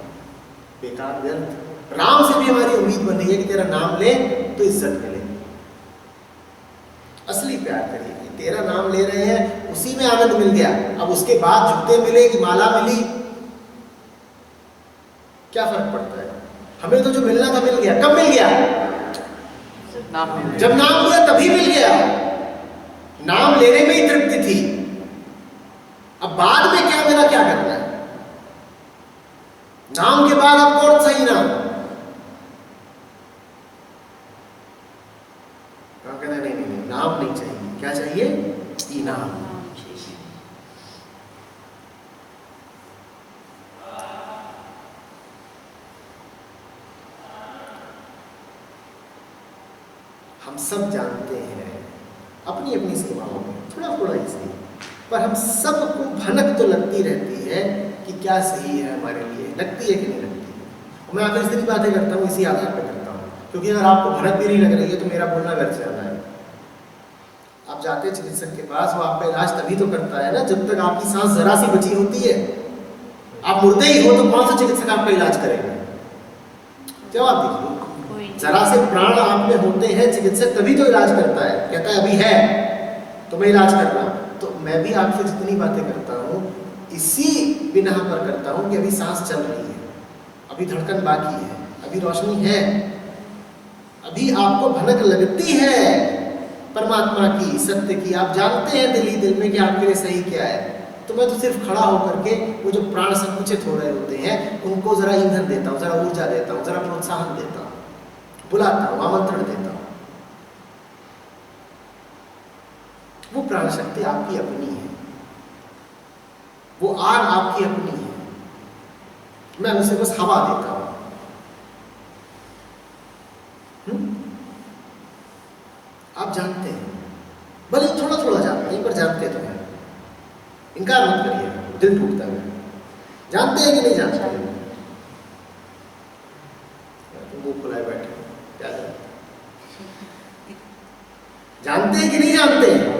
बेकार व्यर्थ। राम से भी हमारी उम्मीद बन रही है कि तेरा नाम ले तो इज्जत मिले। असली प्यार करिए, तेरा नाम ले रहे हैं उसी में आनंद मिल गया, अब उसके बाद जूते मिले कि माला मिली क्या फर्क पड़ता है? हमें तो जो मिलना था मिल गया। कब मिल गया? जब नाम लिया तभी मिल गया। नाम लेने में ही तृप्ति थी, अब बाद में क्या मेरा क्या करना है? नाम के बाद अब कौन सही नाम? कहना नहीं नहीं नहीं, नाम नहीं चाहिए। क्या चाहिए? इनाम। हम सब जानते हैं अपनी अपनी सीमाओं में थोड़ा थोड़ा ही सही, पर हम सबको भनक तो लगती रहती है कि क्या सही है हमारे लिए, लगती है कि नहीं लगती है। मैं आखिर इतनी बातें करता हूँ इसी आधार पर करता हूँ, क्योंकि अगर आपको भनक भी नहीं लग रही है तो मेरा बोलना व्यर्थ जाना है। आप जाते हैं चिकित्सक के पास, वो आपका इलाज तभी तो करता है ना जब तक आपकी सांस जरा सी बची होती है। आप मुर्दे ही हो तो कौन सा चिकित्सक आपका इलाज करेगा? जवाब दीजिए। जरा से प्राण आप में होते हैं चिकित्सक तभी तो इलाज करता है, कहता है अभी है तो मैं इलाज कर रहा हूं। तो मैं भी आपसे जितनी बातें करता हूं इसी बिना पर करता हूं कि अभी सांस चल रही है, अभी धड़कन बाकी है, अभी रोशनी है, अभी आपको भनक लगती है परमात्मा की, सत्य की। आप जानते हैं दिल ही दिल में कि आपके लिए सही क्या है। तो मैं तो सिर्फ खड़ा होकर के वो जो प्राण संकुचित हो रहे होते हैं उनको जरा ईंधन देता हूँ, जरा ऊर्जा देता हूँ, जरा प्रोत्साहन देता हूँ, बुलाता हूँ, आमंत्रण देता हूँ। वो प्राण शक्ति आपकी अपनी है, वो आग आपकी अपनी है, मैं उसे बस हवा देता हूं। आप जानते हैं, भले थोड़ा थोड़ा जानते हैं पर जानते तो हैं। इनकार मत करिए, दिल टूटता है। जानते हैं कि नहीं जानते हैं? मुंह खुलाए बैठे क्या जानते हैं कि नहीं जानते हैं?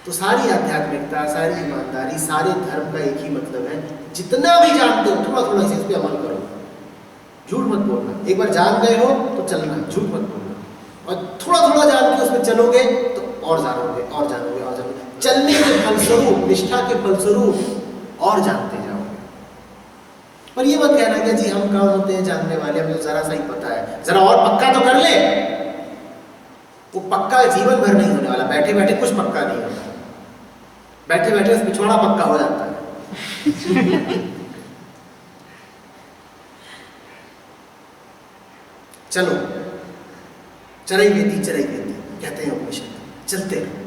तो सारी आध्यात्मिकता, सारी ईमानदारी, सारे धर्म का एक ही मतलब है, जितना भी जानते हो थोड़ा थोड़ा इस पे अमल करो। झूठ मत बोलना। एक बार जान गए हो तो चलना, झूठ मत बोलना। और थोड़ा थोड़ा जान के उसमें चलोगे तो और जानोगे और जानोगे और जानोगे। चलने के फलस्वरूप, निष्ठा के फलस्वरूप और जानते जाओगे। पर ये मत कहना कि जी हम कहाँ होते हैं जानने वाले, हमें तो जरा सा ही पता है। जरा और पक्का तो कर ले। वो पक्का जीवन भर नहीं होने वाला, बैठे बैठे कुछ पक्का नहीं होता, बैठे बैठे उस पिछवाड़ा पक्का हो जाता है। चलो चरई बेती कहते हैं उपनिषद, चलते रहो।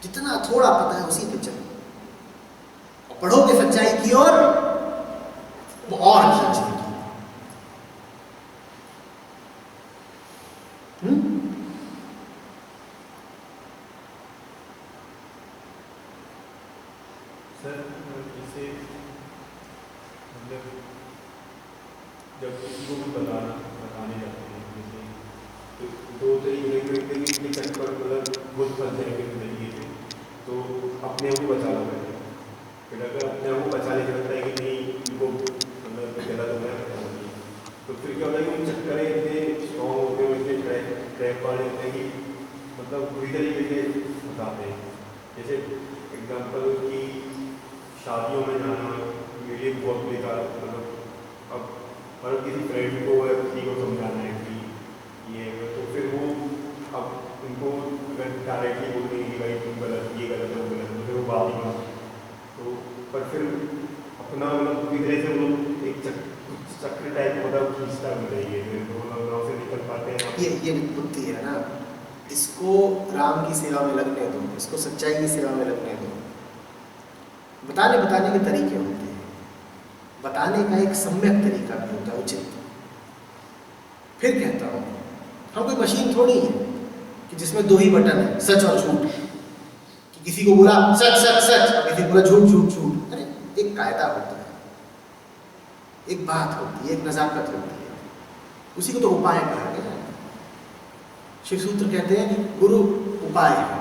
जितना थोड़ा पता है उसी पे चलो और पढ़ोगे सच्चाई की ओर, वो और खींचेगी। सर जैसे मतलब जब किसी को भी बताने जाते हैं जैसे तो 2 तरीके के चक्कर मतलब बहुत फंस जाएंगे जिंदगी से, तो अपने आप को बचाना पड़ेगा। फिर अगर अपने आप को बचाने का लगता है कि नहीं इनको मतलब गलत हो गया तो फिर क्या होता है कि उन चक्कर इतने स्ट्रॉन्ग होते हैं, इतने ट्रैप वाले होते हैं कि मतलब पूरी तरीके से बताते हैं। जैसे एग्जाम्पल की शादियों में जाना मेरे लिए बहुत बेकार, मतलब अब किसी फ्रेंड को या किसी को समझाना है कि ये, तो फिर वो अब उनको अगर डायरेक्टली बोलते हैं कि भाई तुम गलत, ये गलत है वो गलत, तो फिर वो बात ही नहीं। तो पर फिर अपना मतलब पूरी तरह से वो एक चक्र टाइप होता है, खींचता बताइए तो से निकल पाते हैं। ये बुद्धि है ना, इसको राम की सेवा में लगने दो, इसको सच्चाई की सेवा में लगने दो। बताने के तरीके होते हैं, बताने का एक सम्यक तरीका भी होता है, उचित। फिर कहता हूं, हम कोई मशीन थोड़ी है कि जिसमें 2 ही बटन है, सच और झूठ, कि किसी को बोला सच सच सच और किसी को बोला झूठ झूठ झूठ। अरे एक कायदा होता है, एक बात होती है, एक नजाकत होती है, उसी को तो उपाय कहा गया है। शिव सूत्र कहते हैं कि गुरु उपाय है,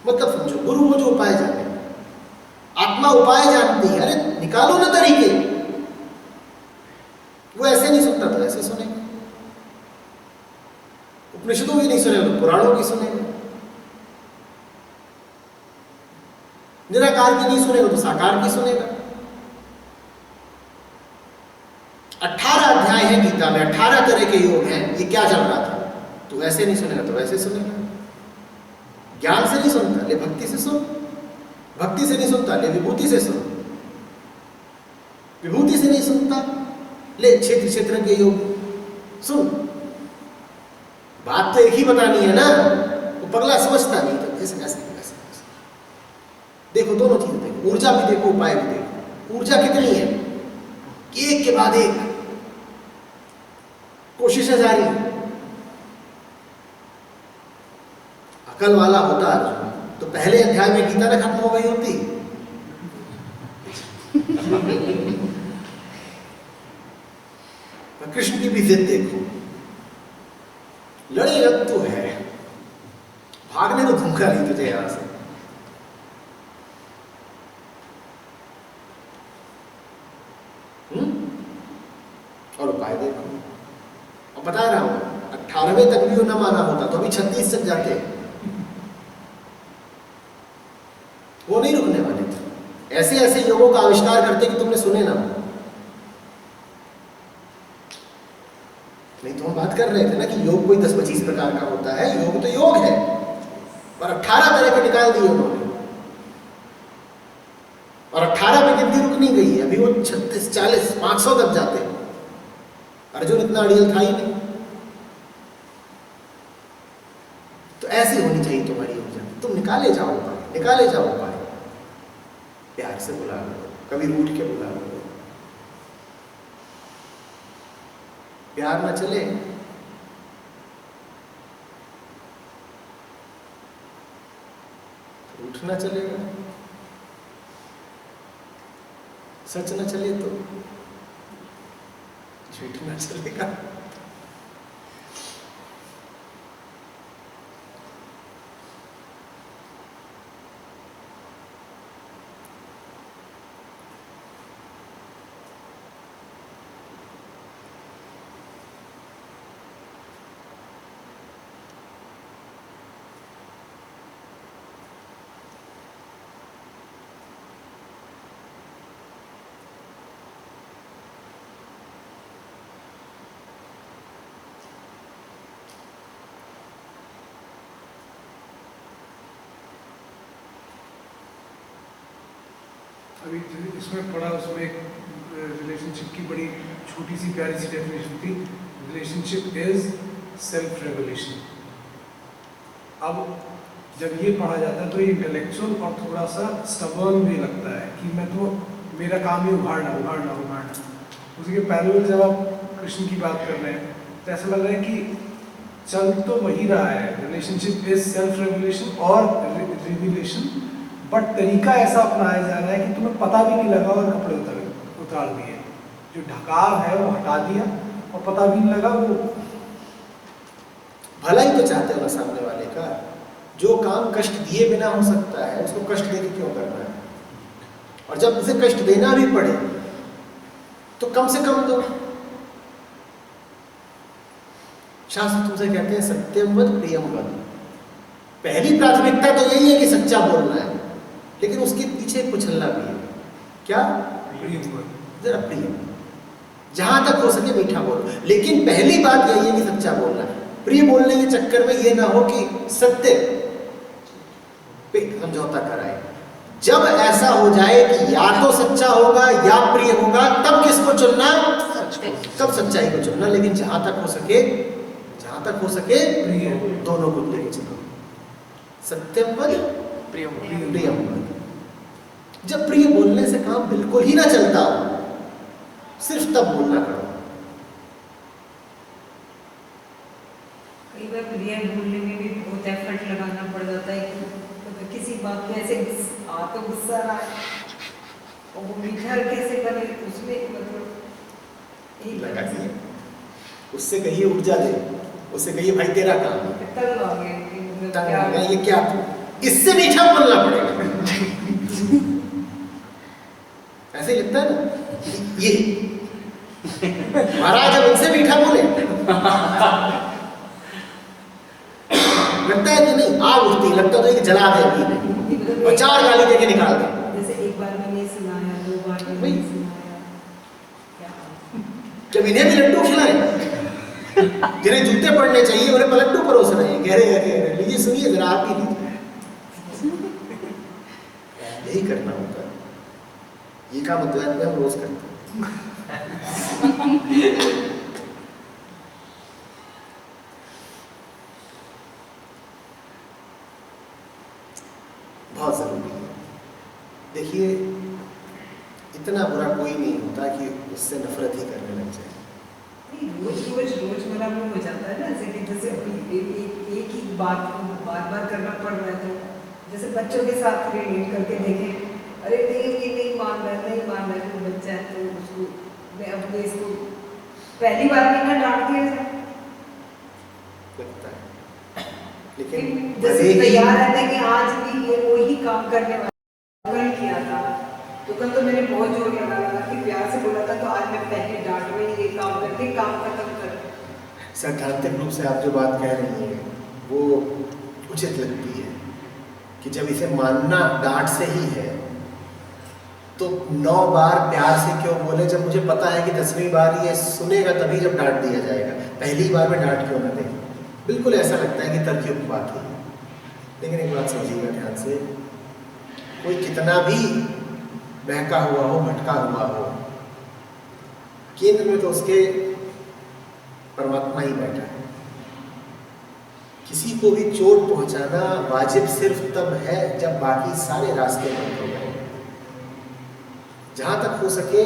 मतलब समझो गुरु वो जो उपाय जाने, आत्मा उपाय जानती है। अरे निकालो ना तरीके, वो ऐसे नहीं सुनता तो ऐसे सुनेगा, उपनिषदों की नहीं सुनेगा तो पुराणों की सुनेगा, निराकार की नहीं सुनेगा तो साकार की सुनेगा। 18 अध्याय है गीता में, 18 तरह के योग हैं। ये क्या चल रहा था, तो ऐसे नहीं सुनेगा तो वैसे सुनेगा। ज्ञान से नहीं सुनता, ले भक्ति से सुन, भक्ति से नहीं सुनता, ले विभूति से सुन, विभूति से नहीं सुनता, ले क्षेत्र क्षेत्र के योग सुन। बात तो एक ही बतानी है ना, वो पगला समझता नहीं, तो ऐसे कैसे देखो, दोनों चीजें देखो, ऊर्जा भी देखो, उपाय भी देखो। ऊर्जा कितनी है, एक के बाद एक कोशिशें जारी। अकल वाला होता अर्जुन तो पहले अध्याय में गीता ना खत्म हो गई होती। कृष्ण की भी जिद देखो, लड़ेगा तो है, भागने तो धूमका नहीं तुझे यहां से। और उपाय देखो, और बता रहा हूं 18वें तक भी वो ना माना होता तो अभी 36 तक जाते, वो नहीं रुकने वाले थे। ऐसे ऐसे योगों का आविष्कार करते कि तुमने सुने ना। नहीं तो हम बात कर रहे थे ना कि योग कोई 10-25 प्रकार का होता है, योग तो योग है, पर 18 तरह के निकाल दिए उन्होंने, और 18 में गिनती रुक नहीं गई है, अभी वो 36, 40, 500 तक जाते हैं। अर्जुन इतना अड़ियल था ही नहीं। तो ऐसी होनी चाहिए तुम्हारी ऊर्जा, तुम निकाले जाओ उपाय, निकाले जाओ उपाय, प्यार से बुला लो, कभी रूठ के बुला लो। प्यार ना चले तो रूठना चलेगा, सच ना चले तो झूठना चलेगा। अभी इसमें पढ़ा, उसमें एक रिलेशनशिप की बड़ी छोटी सी प्यारी सी डेफिनेशन थी, रिलेशनशिप इज सेल्फ रेवलेशन। अब जब ये पढ़ा जाता है तो ये इंटेलेक्चुअल और थोड़ा सा स्टबर्न भी लगता है कि मैं तो, मेरा काम ही उभारना उभारना उभारना। उसके पैरेलल जब आप कृष्ण की बात कर रहे हैं तो ऐसा लग रहा है कि चल तो वही रहा है, रिलेशनशिप इज सेल्फ रेवलेशन और रिविलेशन, बट तरीका ऐसा अपनाया जा रहा है कि तुम्हें पता भी नहीं लगा और कपड़े उतार दिए, जो ढकाव है वो हटा दिया और पता भी नहीं लगा। वो भला ही तो चाहते हो ना सामने वाले का, जो काम कष्ट दिए बिना हो सकता है उसको कष्ट देके क्यों करना है, और जब उसे कष्ट देना भी पड़े तो कम से कम दो। शास्त्र तुमसे कहते हैं सत्यम वद प्रियम वद, पहली प्राथमिकता तो यही है कि सच्चा बोलना है, लेकिन उसके पीछे कुचलना भी है। क्या? जरा प्रिय, जहां तक हो सके मीठा बोलो, लेकिन पहली बात यही है कि सच्चा बोलना है। प्रिय बोलने के चक्कर में यह ना हो कि सत्य पे समझौता कराए। जब ऐसा हो जाए कि या तो सच्चा होगा या प्रिय होगा, तब किसको चुनना? तब सच्चाई को चुनना, लेकिन जहां तक हो सके प्रिय, दोनों को लेके चलो। सत्यम वद प्रियम वद। जब प्रिय बोलने से काम बिल्कुल ही ना चलता हो सिर्फ तब बोलना करो। कई बार प्रिया बोलने में भी बहुत एफर्ट लगाना पड़ जाता है कि मतलब किसी बात में ऐसे तो गुस्सा रहा है और वो मीठा कैसे बने उसमें मतलब यही लगाइए, उससे कहिए ऊर्जा दे, उससे कहिए भाई तेरा काम है। तंग आ गए कि मतलब तंग क्या आ गया, ये क्या तू, इससे मीठा बोलना पड़ेगा। ऐसे ही लगता है ना ये महाराज जब इनसे मीठा बोले लगता है कि नहीं, आग उठती, लगता तो है कि जला दे अभी और 4 गाली देके निकाल दे। जैसे एक बार मैंने सुनाया, 2 बार मैंने भाई। सुनाया, क्या जब इन्हें भी लड्डू खिलाए, जिन्हें जूते पड़ने चाहिए उन्हें पलट्टू परोस रहे हैं, कह रहे हैं लीजिए सुनिए जरा आप ही लीजिए। यही करना होता है, ये काम अद्वैत में हम रोज करते हैं। बहुत जरूरी है। देखिए इतना बुरा कोई नहीं होता कि उससे नफरत ही करने लग जाए। रोजमर्रा में हो जाता है ना, ऐसे कि जैसे एक ही बात को बार बार करना पड़ रहा है, तो जैसे बच्चों के साथ रिलेट करके देखें, अरे नहीं ये नहीं मान रहा है, तो बच्चा है तो उसको मैं अपने इसको पहली बार भी ना डांट दिया जाए, लगता है लेकिन जैसे तैयार रहते हैं कि आज भी ये वही काम करने वाला कल किया था, तो कल तो मैंने बहुत जोर लगा कि प्यार से बोला था, तो आज मैं पहले डांट में ये काम करके काम खत्म कर। सैद्धांतिक रूप से आप जो बात कह रही हैं वो उचित लगती है कि जब इसे मानना डांट से ही है तो 9 बार प्यार से क्यों बोले, जब मुझे पता है कि 10वीं बार ये सुनेगा तभी जब डांट दिया जाएगा, पहली बार में डांट क्यों ना दें। बिल्कुल ऐसा लगता है कि तरकीब बात है। लेकिन एक बात समझिएगा ध्यान से, कोई कितना भी बहका हुआ हो, भटका हुआ हो, केंद्र में तो उसके परमात्मा ही बैठा है। किसी को भी चोट पहुंचाना वाजिब सिर्फ तब है जब बाकी सारे रास्ते बंद हो गए। जहां तक हो सके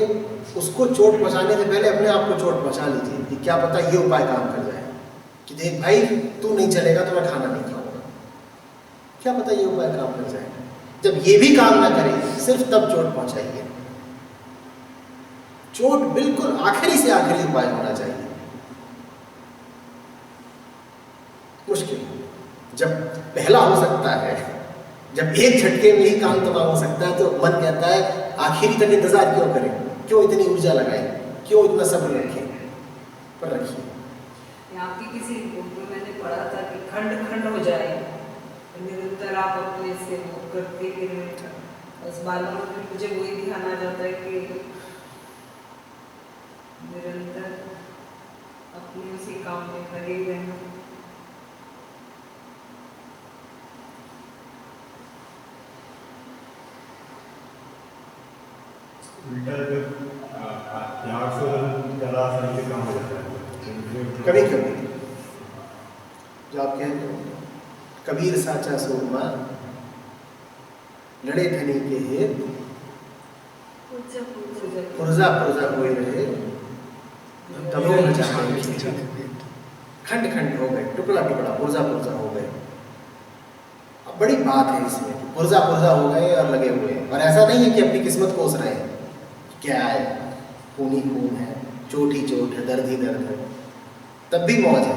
उसको चोट पहुंचाने से पहले अपने आप को चोट पहुंचा लीजिए कि क्या पता ये उपाय काम कर जाए कि देख भाई तू नहीं चलेगा तो मैं खाना नहीं खाऊंगा, क्या पता ये उपाय काम कर जाए। जब ये भी काम ना करे सिर्फ तब चोट पहुंचाइए। चोट बिल्कुल आखिरी से आखिरी उपाय होना चाहिए। मुश्किल जब पहला हो सकता है, जब एक झटके में ही काम तमाम हो सकता है, तो मन कहता है आखिरी तक इंतजार क्यों करें, क्यों इतनी ऊर्जा लगाएं, क्यों इतना सब्र रखें। पर रखिए, आपकी किसी बुक में मैंने पढ़ा था कि खंड खंड हो जाए, निरंतर आप अपने से वो करते ही रहें। बस बार बार मुझे वही ध्यान आ जाता है कि निरंतर अपने उसी काम में लगे रहना। उल्टा जब त्याग से ज़्यादा आसानी से काम हो जाता है। कभी कभी जो आप कहते हो कबीर साचा सूरमा लड़े धनी के हेत पुरजा पुरजा होए रहे तबो न जाने। खंड खंड हो गए, टुकड़ा टुकड़ा, पुरजा पुरजा हो गए। अब बड़ी बात है इसमें, पुरजा पुरजा हो गए और लगे हुए हैं। और ऐसा नहीं है कि अपनी किस्मत कोस रहे हैं, क्या है खून ही खून है, चोट ही चोट है, दर्द ही दर्द है, तब भी मौज है।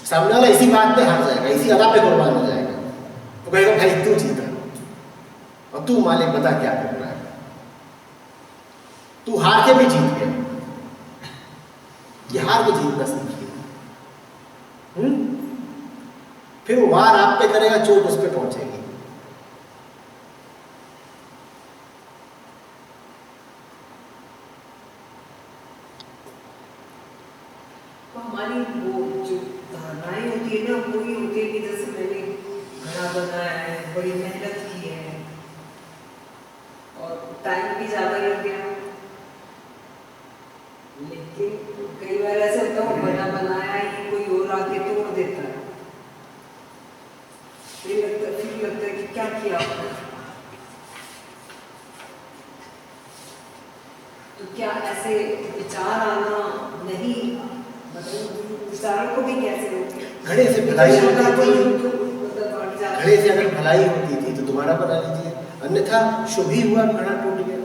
सामने वाला इसी बात पे हार जाएगा, इसी अदा पे कुर्बान हो जाएगा। तो कहेगा भाई तू जीता और तू मालिक बता क्या करना है। तू हार के भी जीत गया, ये हार के जीतना सीखिए। फिर वो वार आप पे करेगा, चोट उस पे पहुंचेगी। तो हमारी वो जो धारणाएं होती है ना, वो ही होती है कि जैसे मैंने घड़ा बनाया है, बड़ी मेहनत की है और टाइम भी ज़्यादा लग गया। लेकिन कई बार ऐसा होता है बना बनाया ही कोई और आके तोड़ देता है, फिर लगता है कि क्या किया आपने। तो क्या ऐसे विचारों को भी कैसे रोके। घड़े से भलाई होती थी, मतलब घड़े से अगर भलाई होती थी तो दोबारा बना लीजिए, अन्यथा शुभ ही हुआ, घड़ा टूट गया।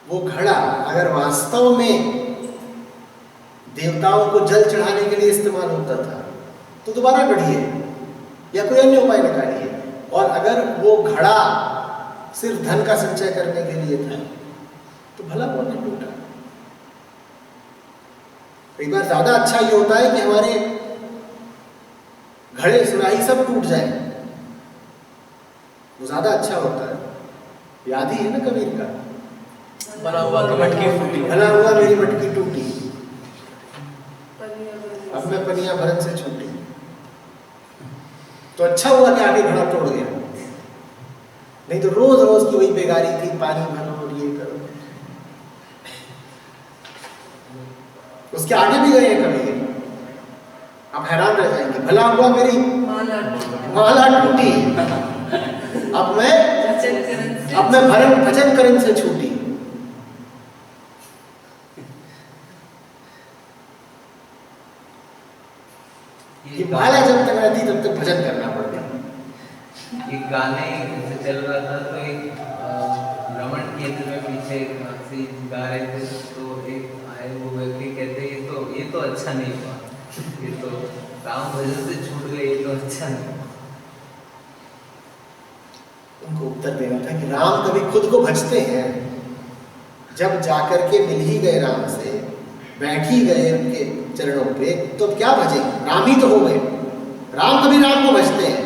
वो घड़ा अगर वास्तव में देवताओं को जल चढ़ाने के लिए इस्तेमाल होता था तो दोबारा गढ़िए या कोई अन्य उपाय निकालिए, और अगर वो घड़ा सिर्फ धन का संचय करने के लिए था तो भला वो नहीं टूटा। कई बार ज्यादा अच्छा ये होता है कि हमारे घड़े सुराही सब टूट जाए, वो ज्यादा अच्छा होता है। याद ही है ना कबीर का, बना हुआ कि मटकी फूटी, भला हुआ मेरी मटकी टूटी, अब मैं पनिया भरन से छूटी। तो अच्छा हुआ कि आगे घड़ा तोड़ गया, नहीं तो रोज रोज की वही बेगारी थी, पानी भरो और ये करो। उसके आगे भी गए कभी, आप हैरान रह जाएंगे, भला हुआ मेरी माला टूटी, अब मैं भजन करन से छूटी। ये माला जब तक रहती तब तक भजन करना पड़ता है। एक गाने से चल रहा था तो एक रमन केंद्र में पीछे से गा रहे थे, तो एक आए वो व्यक्ति कहते ये तो अच्छा नहीं हुआ, ये तो राम भजन से छूट गए, ये तो अच्छा नहीं। उनको उत्तर देना था कि राम कभी खुद को भजते हैं, जब जाकर के मिल ही गए राम से, बैठ ही गए उनके चरणों पे, तो अब क्या भजे, राम ही तो हो गए। राम कभी राम को भजते हैं,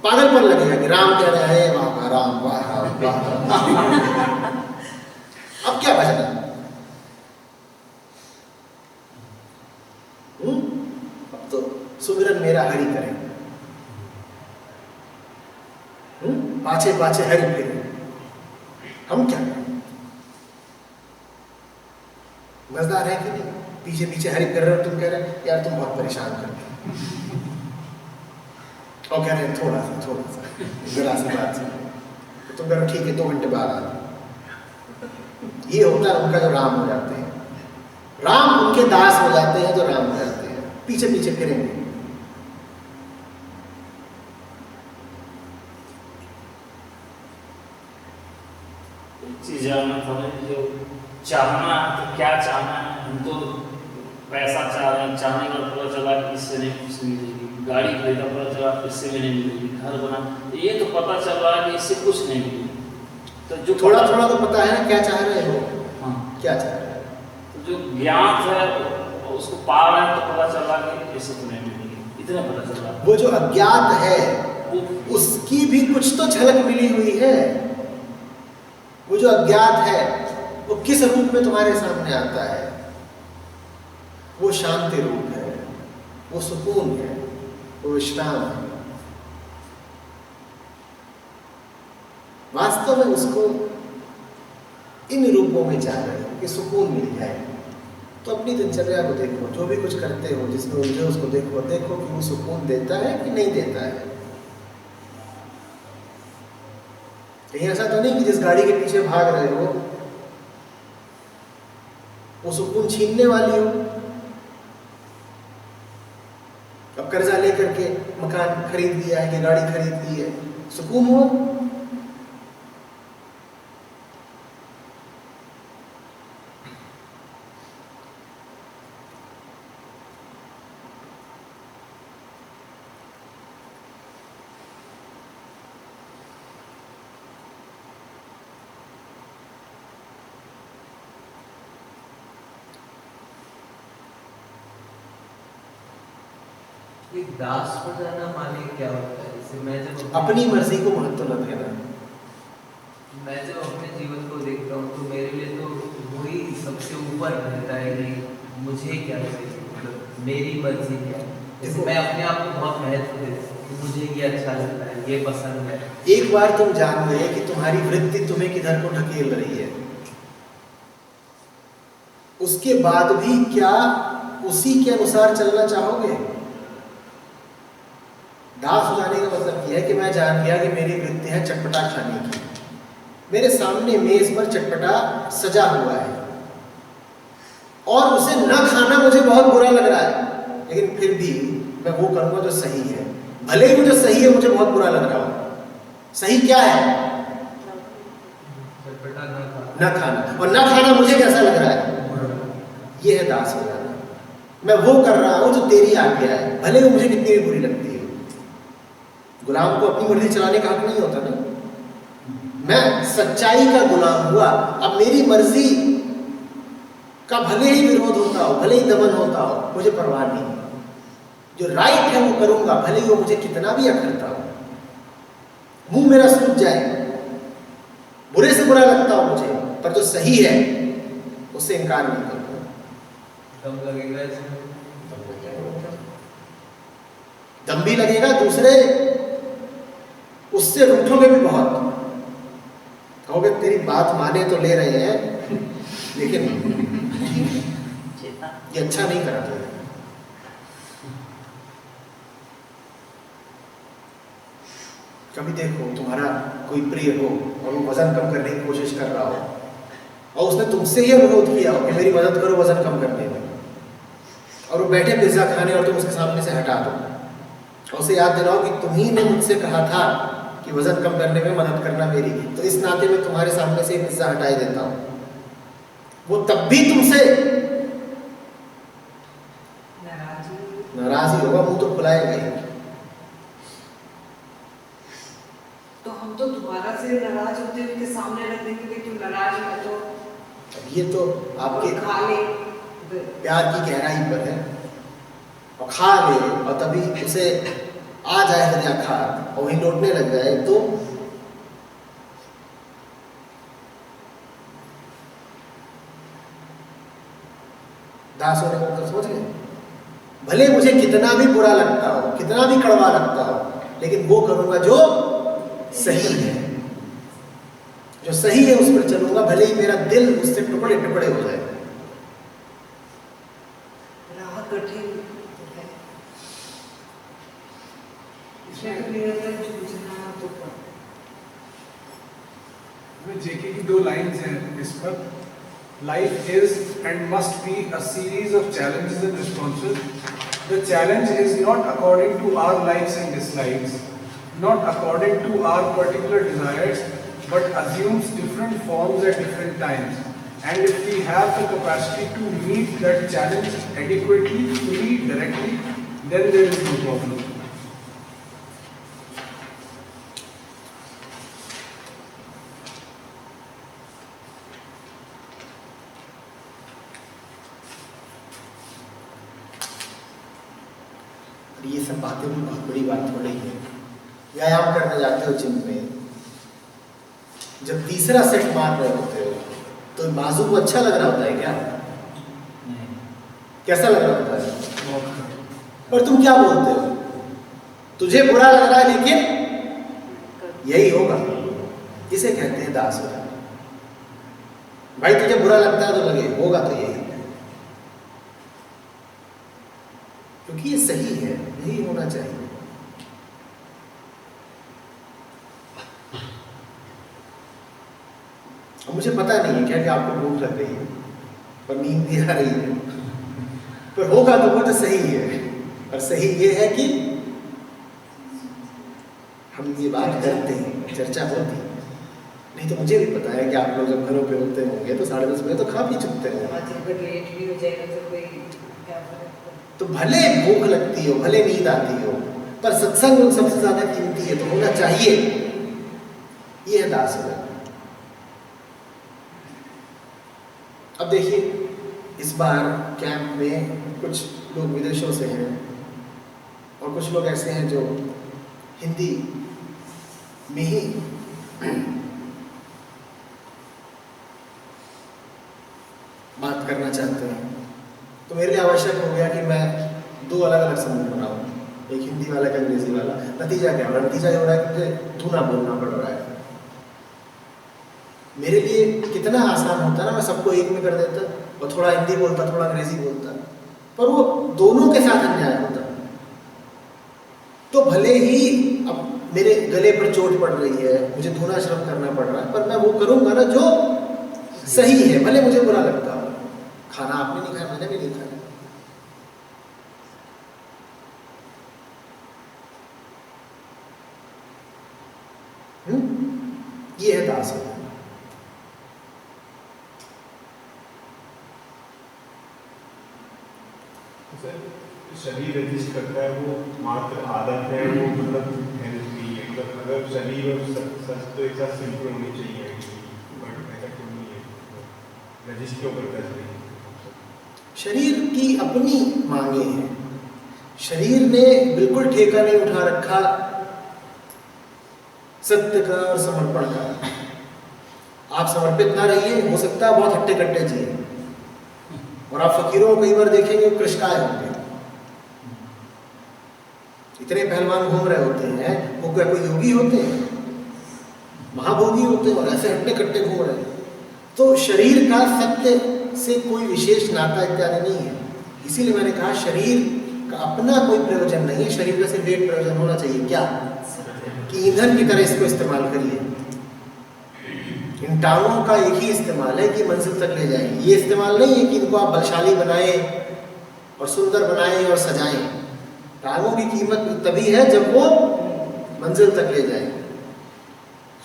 पागलपन लगेगा कि राम कह रहे हैं वाह राम वाह राम वाह। अब क्या भजना? अब तो सुमिरन मेरा हरि करें, पाछे पाछे हरि फिरे, हम क्या करें? मजेदार है कि नहीं? पीछे पीछे हरि कर रहे हो, तुम कह रहे हैं यार तुम बहुत परेशान कर रहे हो, और कह रहे हैं थोड़ा सा जरा सी बात से, तो तुम कह रहे हो ठीक है 2 घंटे बाद आ। ये होता है उनका जो राम हो जाते हैं, राम उनके दास हो जाते हैं जो राम हो जाते हैं, पीछे पीछे फिरेंगे। चीज जानना था जो चाहना, तो क्या चाहना है? हम तो पैसा चाह रहे हैं, चाहने का पता चला कि इससे नहीं कुछ मिलेगी, गाड़ी खरीदा पता चला इससे भी नहीं मिलेगी, घर बना ये तो पता चल रहा है कि इससे कुछ नहीं मिलेगी। तो जो थोड़ा थोड़ा तो पता है ना क्या चाह रहे हो, हाँ क्या चाह रहे हैं। तो जो ज्ञात है उसको पा रहे हैं तो पता चला कि इससे तो नहीं मिलेगी, इतना पता चल रहा है। वो जो अज्ञात है उसकी भी कुछ तो झलक मिली हुई है। वो जो अज्ञात है वो किस रूप में तुम्हारे सामने आता है? वो शांति रूप है, वो सुकून है, वो विश्राम है। वास्तव में उसको इन रूपों में चाह रहे हो कि सुकून मिल जाए, तो अपनी दिनचर्या को देखो, जो भी कुछ करते हो जिसमें उलझे उसको देखो, देखो कि वो सुकून देता है कि नहीं देता है। कहीं ऐसा तो नहीं कि जिस गाड़ी के पीछे भाग रहे हो वो सुकून छीनने वाली हो। अब कर्जा लेकर के मकान खरीद लिया है कि गाड़ी खरीद ली है, सुकून हो? एक दास हो जाना माने क्या होता है? जैसे मैं जब अपनी मर्जी को महत्व न देना। मैं जब अपने जीवन को देखता हूँ तो मेरे लिए तो वही सबसे ऊपर रहता है कि मुझे क्या चाहिए, मतलब मेरी मर्जी क्या है। जैसे मैं अपने आप को बहुत महत्व देता हूँ कि मुझे ये अच्छा लगता है, ये पसंद है। एक बार तुम जान गए कि तुम्हारी वृत्ति तुम्हें किधर को ढकेल रही है, उसके बाद भी क्या उसी के अनुसार चलना चाहोगे? दास हो जाने का मतलब यह है कि मैं जान गया कि मेरी वृत्ति है चटपटा खाने की, मेरे सामने मेज पर चटपटा सजा हुआ है और उसे न खाना मुझे बहुत बुरा लग रहा है, लेकिन फिर भी मैं वो करूंगा जो सही है, भले ही वो जो सही है मुझे बहुत बुरा लग रहा हो। सही क्या है? न खाना। और न खाना मुझे कैसा लग रहा है? ये है दास हो जाना। मैं वो कर रहा हूं जो तेरी आज्ञा है, भले वो मुझे कितनी भी बुरी लगती है। गुलाम को अपनी मर्जी चलाने का हक नहीं होता ना। मैं सच्चाई का गुलाम हुआ, अब मेरी मर्जी का भले ही विरोध होता हो, भले ही दमन होता हो, मुझे परवाह नहीं। जो राइट है वो करूंगा, भले ही वो मुझे कितना भी अखरता हो, मुंह मेरा सूख जाए, बुरे से बुरा लगता हो मुझे, पर जो सही है उससे इनकार नहीं करूंगा। दम लगेगा इसमें, दम भी लगेगा, दूसरे उससे रूठोगे भी बहुत, कहोगे तेरी बात माने तो ले रहे हैं, लेकिन ये अच्छा नहीं करा तुमने। कभी देखो तुम्हारा कोई प्रिय हो और वो वजन कम करने की कोशिश कर रहा हो, और उसने तुमसे ही अनुरोध किया हो कि मेरी मदद करो वजन कम करने में, और वो बैठे पिज्जा खाने और तुम उसके सामने से हटा दो, और उसे याद दिलाओ कि तुम्ही ने मुझसे कहा था कि वजन कम करने में मदद करना मेरी, तो इस नाते में तुम्हारे सामने से पिज्जा हटाई देता हूँ। वो तब भी तुमसे नाराज ही होगा, मुंह तो खुलाएगा ही। तो हम तो दोबारा से नाराज होते हुए के सामने रख देंगे कि तुम नाराज हो, तो अब ये तो आपके खा ले। प्यार की गहराई पर है, और खा ले और तभी उसे आ जाए हृदयाघात और वहीं लौटने लग जाए, तो दास होने का मतलब समझ गए? भले मुझे कितना भी बुरा लगता हो, कितना भी कड़वा लगता हो, लेकिन वो करूंगा जो सही है। जो सही है उस पर चलूंगा, भले ही मेरा दिल उससे टुकड़े टुकड़े हो जाए। राह कठिन है, इसमें तो निरंतर जूझना तो जेके की 2 लाइन्स हैं इस पर। Life is and must be a series of challenges and responses. The challenge is not according to our likes and dislikes, not according to our particular desires, but assumes different forms at different times. And if we have the capacity to meet that challenge adequately, fully, directly, then there is no problem. ये सब बातें भी बहुत बड़ी बात हो रही है। व्यायाम करने जाते हो जिम में, जब तीसरा सेट मार रहे होते हो तो बाजू को अच्छा लग रहा होता है क्या? कैसा लग रहा होता है? पर तुम क्या बोलते हो? तुझे बुरा लग रहा है लेकिन यही होगा। इसे कहते हैं दास हो जाना। भाई तुझे बुरा लगता है तो लगे, होगा तो यही, क्योंकि ये सही है, यही होना चाहिए। और मुझे पता नहीं है क्या कि आपको भूख लग रही है पर नींद भी आ रही है, पर होगा तो वो तो सही है। और सही ये है कि हम ये बात करते हैं, चर्चा होती है। नहीं तो मुझे भी पता है कि आप लोग जब घरों पे होते होंगे तो 10:30 बजे तो खा पी चुकते होंगे। अगर लेट भी हो जाएगा तो कोई क्या फर्क पड़ता? तो भले भूख लगती हो, भले नींद आती हो, पर सत्संग सबसे ज्यादा कीमती है, तो होना चाहिए। ये है दास हो जाना। अब देखिए, इस बार कैंप में कुछ लोग विदेशों से हैं और कुछ लोग ऐसे हैं जो हिंदी में ही बात करना चाहते हैं। तो मेरे लिए आवश्यक हो गया कि मैं 2 अलग-अलग समूह बनाऊं, एक हिंदी वाला, एक अंग्रेजी वाला। नतीजा क्या हो रहा है? नतीजा ये हो रहा है कि मुझे धुना बोलना पड़ रहा है। मेरे लिए कितना आसान होता ना, मैं सबको एक में कर देता और थोड़ा हिंदी बोलता, थोड़ा अंग्रेजी बोलता, पर वो दोनों के साथ अन्याय होता। तो भले ही अब मेरे गले पर चोट पड़ रही है, मुझे धुना श्रम करना पड़ रहा है, पर मैं वो करूंगा ना जो सही है, भले मुझे बुरा लगता हो। खाना आपने नहीं खाया, मैंने भी नहीं खाया। ये है दास होना। शरीर रजिस्ट करता है, वो मात्र आदत है, वो मतलब हेल्थ नहीं है। मतलब अगर शरीर और सच तो एक साथ सिंपल होनी चाहिए, बट ऐसा क्यों नहीं है? रजिस्ट क्यों करता है शरीर? शरीर की अपनी मांगे हैं। शरीर ने बिल्कुल ठेका नहीं उठा रखा सत्य का और समर्पण का। आप समर्पित ना रहिए, हो सकता है बहुत हट्टे कट्टे जिए, और आप फकीरों को कई बार देखेंगे कृष्णाय होंगे, इतने पहलवान घूम रहे होते हैं, वो क्या कोई योगी होते हैं? महाभोगी होते हैं, और ऐसे हट्टे कट्टे घूम रहे हैं। तो शरीर का सत्य से कोई विशेष नाता इत्यादि नहीं है। इसीलिए मैंने कहा शरीर का अपना कोई प्रयोजन नहीं है, शरीर का सिर्फ एक प्रयोजन होना चाहिए, क्या? कि ईंधन की तरह इसको इस्तेमाल करिए। इन टांगों का एक ही इस्तेमाल है कि मंजिल तक ले जाएं। ये इस्तेमाल नहीं है कि इनको आप बलशाली बनाएं और सुंदर बनाएं और सजाएं। टांगों की कीमत तभी है जब वो मंजिल तक ले जाए।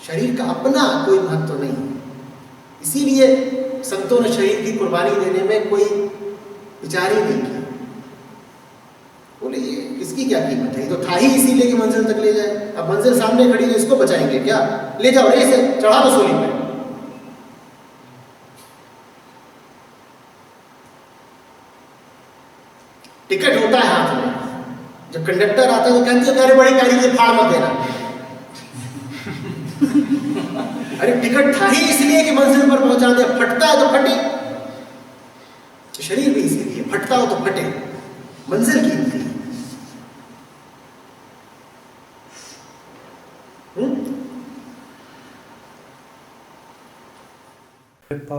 शरीर का अपना कोई महत्व नहीं है। इसीलिए संतों ने शरीर की कुर्बानी देने में कोई विचार ही नहीं किया। बोले ये इसकी क्या कीमत है, ये तो था ही इसीलिए कि मंजिल तक ले जाए। अब मंजिल सामने खड़ी है, इसको बचाएंगे क्या? ले जाओ रे, इसे चढ़ा दो सूली पे। टिकट होता है हाथ में, जब कंडक्टर आता है तो कहते हैं अरे बड़ी प्यारी ये फाड़ मत देना। अरे टिकट था ही इसलिए कि मंजिल पर पहुंचा दे, फटता है तो फटे। तो शरीर भी इसीलिए फटता हो तो फटे, मंजिल कीमती है। कृपा